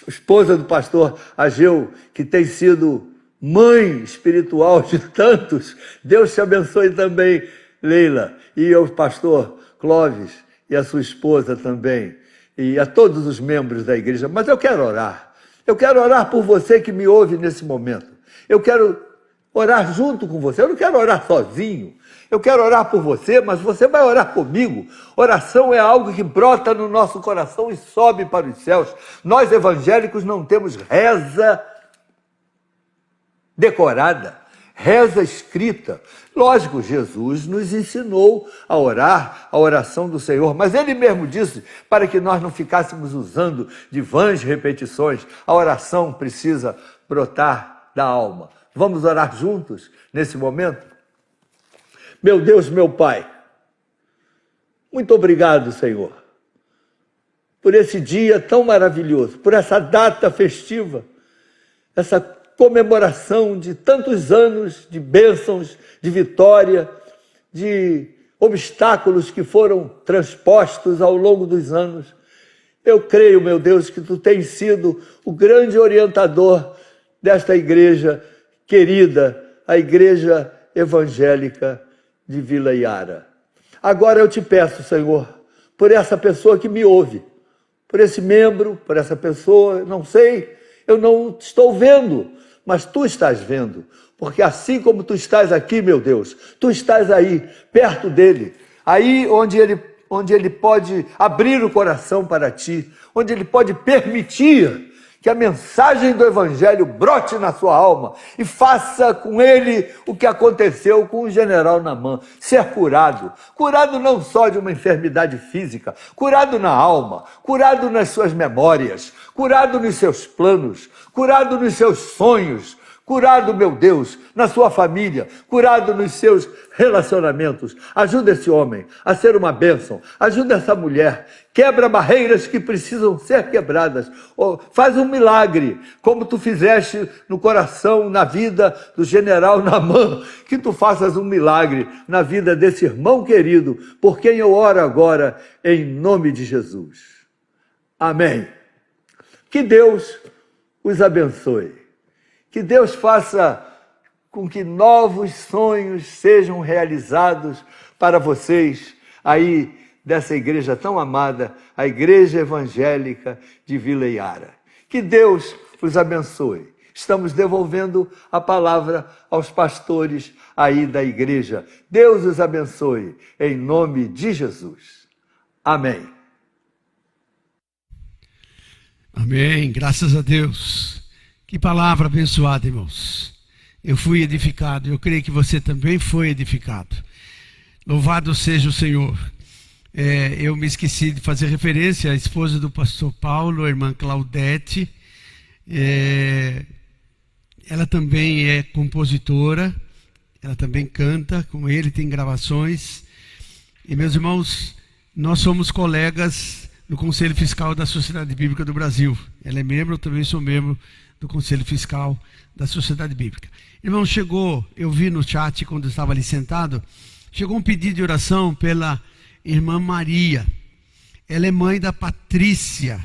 esposa do pastor Ageu, que tem sido mãe espiritual de tantos. Deus te abençoe também, Leila. E ao pastor Clóvis e a sua esposa também. E a todos os membros da igreja. Mas eu quero orar. Eu quero orar por você que me ouve nesse momento. Eu quero orar junto com você. Eu não quero orar sozinho. Eu quero orar por você, mas você vai orar comigo. Oração é algo que brota no nosso coração e sobe para os céus. Nós evangélicos não temos reza decorada, reza escrita. Lógico, Jesus nos ensinou a orar, a oração do Senhor, mas Ele mesmo disse para que nós não ficássemos usando de vãs repetições. A oração precisa brotar da alma. Vamos orar juntos nesse momento? Meu Deus, meu Pai, muito obrigado, Senhor, por esse dia tão maravilhoso, por essa data festiva, essa comemoração de tantos anos de bênçãos, de vitória, de obstáculos que foram transpostos ao longo dos anos. Eu creio, meu Deus, que Tu tens sido o grande orientador desta igreja querida, a Igreja Evangélica de Vila Iara. Agora eu te peço, Senhor, por essa pessoa que me ouve, por esse membro, por essa pessoa, não sei, eu não estou vendo, mas Tu estás vendo, porque assim como Tu estás aqui, meu Deus, Tu estás aí, perto dele, aí onde ele pode abrir o coração para Ti, onde ele pode permitir que a mensagem do Evangelho brote na sua alma e faça com ele o que aconteceu com o general Naamã, ser curado. Curado não só de uma enfermidade física, curado na alma, curado nas suas memórias, curado nos seus planos, curado nos seus sonhos, Curado, meu Deus, na sua família, curado nos seus relacionamentos. Ajuda esse homem a ser uma bênção. Ajuda essa mulher. Quebra barreiras que precisam ser quebradas. Faz um milagre, como tu fizeste no coração, na vida do general Naamã. Que tu faças um milagre na vida desse irmão querido, por quem eu oro agora, em nome de Jesus. Amém. Que Deus os abençoe. Que Deus faça com que novos sonhos sejam realizados para vocês aí dessa igreja tão amada, a Igreja Evangélica de Vila Iara. Que Deus os abençoe. Estamos devolvendo a palavra aos pastores aí da igreja. Deus os abençoe, em nome de Jesus. Amém. Amém, graças a Deus. Que palavra abençoada, irmãos. Eu fui edificado, eu creio que você também foi edificado. Louvado seja o Senhor. Eu me esqueci de fazer referência à esposa do pastor Paulo, a irmã Claudete. Ela também é compositora, ela também canta com ele, tem gravações. E, meus irmãos, nós somos colegas no Conselho Fiscal da Sociedade Bíblica do Brasil. Ela é membro, eu também sou membro do Conselho Fiscal da Sociedade Bíblica. Irmão, chegou, eu vi no chat quando eu estava ali sentado, chegou um pedido de oração pela irmã Maria. Ela é mãe da Patrícia.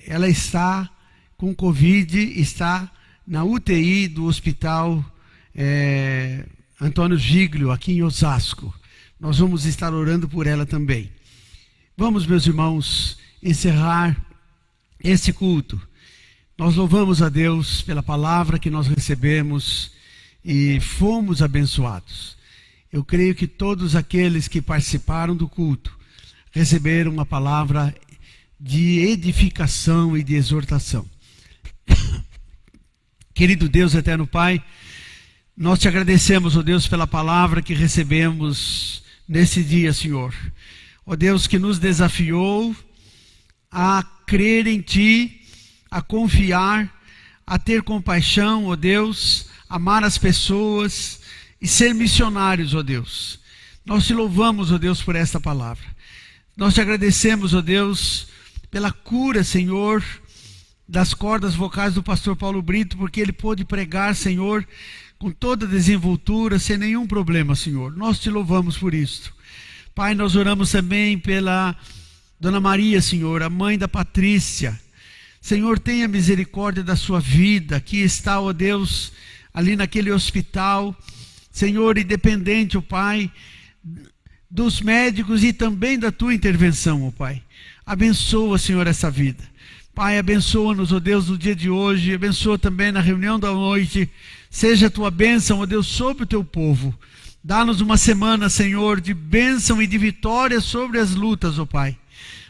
Ela está com Covid, está na UTI do hospital Antônio Giglio, aqui em Osasco. Nós vamos estar orando por ela também. Vamos, meus irmãos, encerrar esse culto. Nós louvamos a Deus pela palavra que nós recebemos e fomos abençoados. Eu creio que todos aqueles que participaram do culto receberam uma palavra de edificação e de exortação. Querido Deus, eterno Pai, nós te agradecemos, ó Deus, pela palavra que recebemos nesse dia, Senhor. Ó Deus, que nos desafiou a crer em Ti, a confiar, a ter compaixão, ó Deus, amar as pessoas e ser missionários, ó Deus. Nós te louvamos, ó Deus, por esta palavra. Nós te agradecemos, ó Deus, pela cura, Senhor, das cordas vocais do pastor Paulo Brito, porque ele pôde pregar, Senhor, com toda desenvoltura, sem nenhum problema, Senhor. Nós te louvamos por isso. Pai, nós oramos também pela Dona Maria, Senhor, a mãe da Patrícia. Senhor, tenha misericórdia da sua vida, que está, ó Deus, ali naquele hospital. Senhor, independente, ó Pai, dos médicos e também da tua intervenção, ó Pai. Abençoa, Senhor, essa vida. Pai, abençoa-nos, ó Deus, no dia de hoje. Abençoa também na reunião da noite. Seja a tua bênção, ó Deus, sobre o teu povo. Dá-nos uma semana, Senhor, de bênção e de vitória sobre as lutas, ó Pai.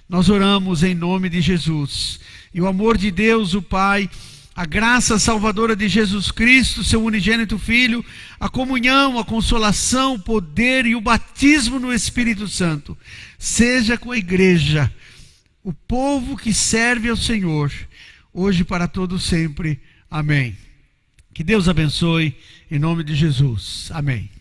Nós oramos em nome de Jesus. E o amor de Deus, o Pai, a graça salvadora de Jesus Cristo, seu unigênito Filho, a comunhão, a consolação, o poder e o batismo no Espírito Santo, seja com a igreja, o povo que serve ao Senhor, hoje para todo sempre. Amém. Que Deus abençoe, em nome de Jesus. Amém.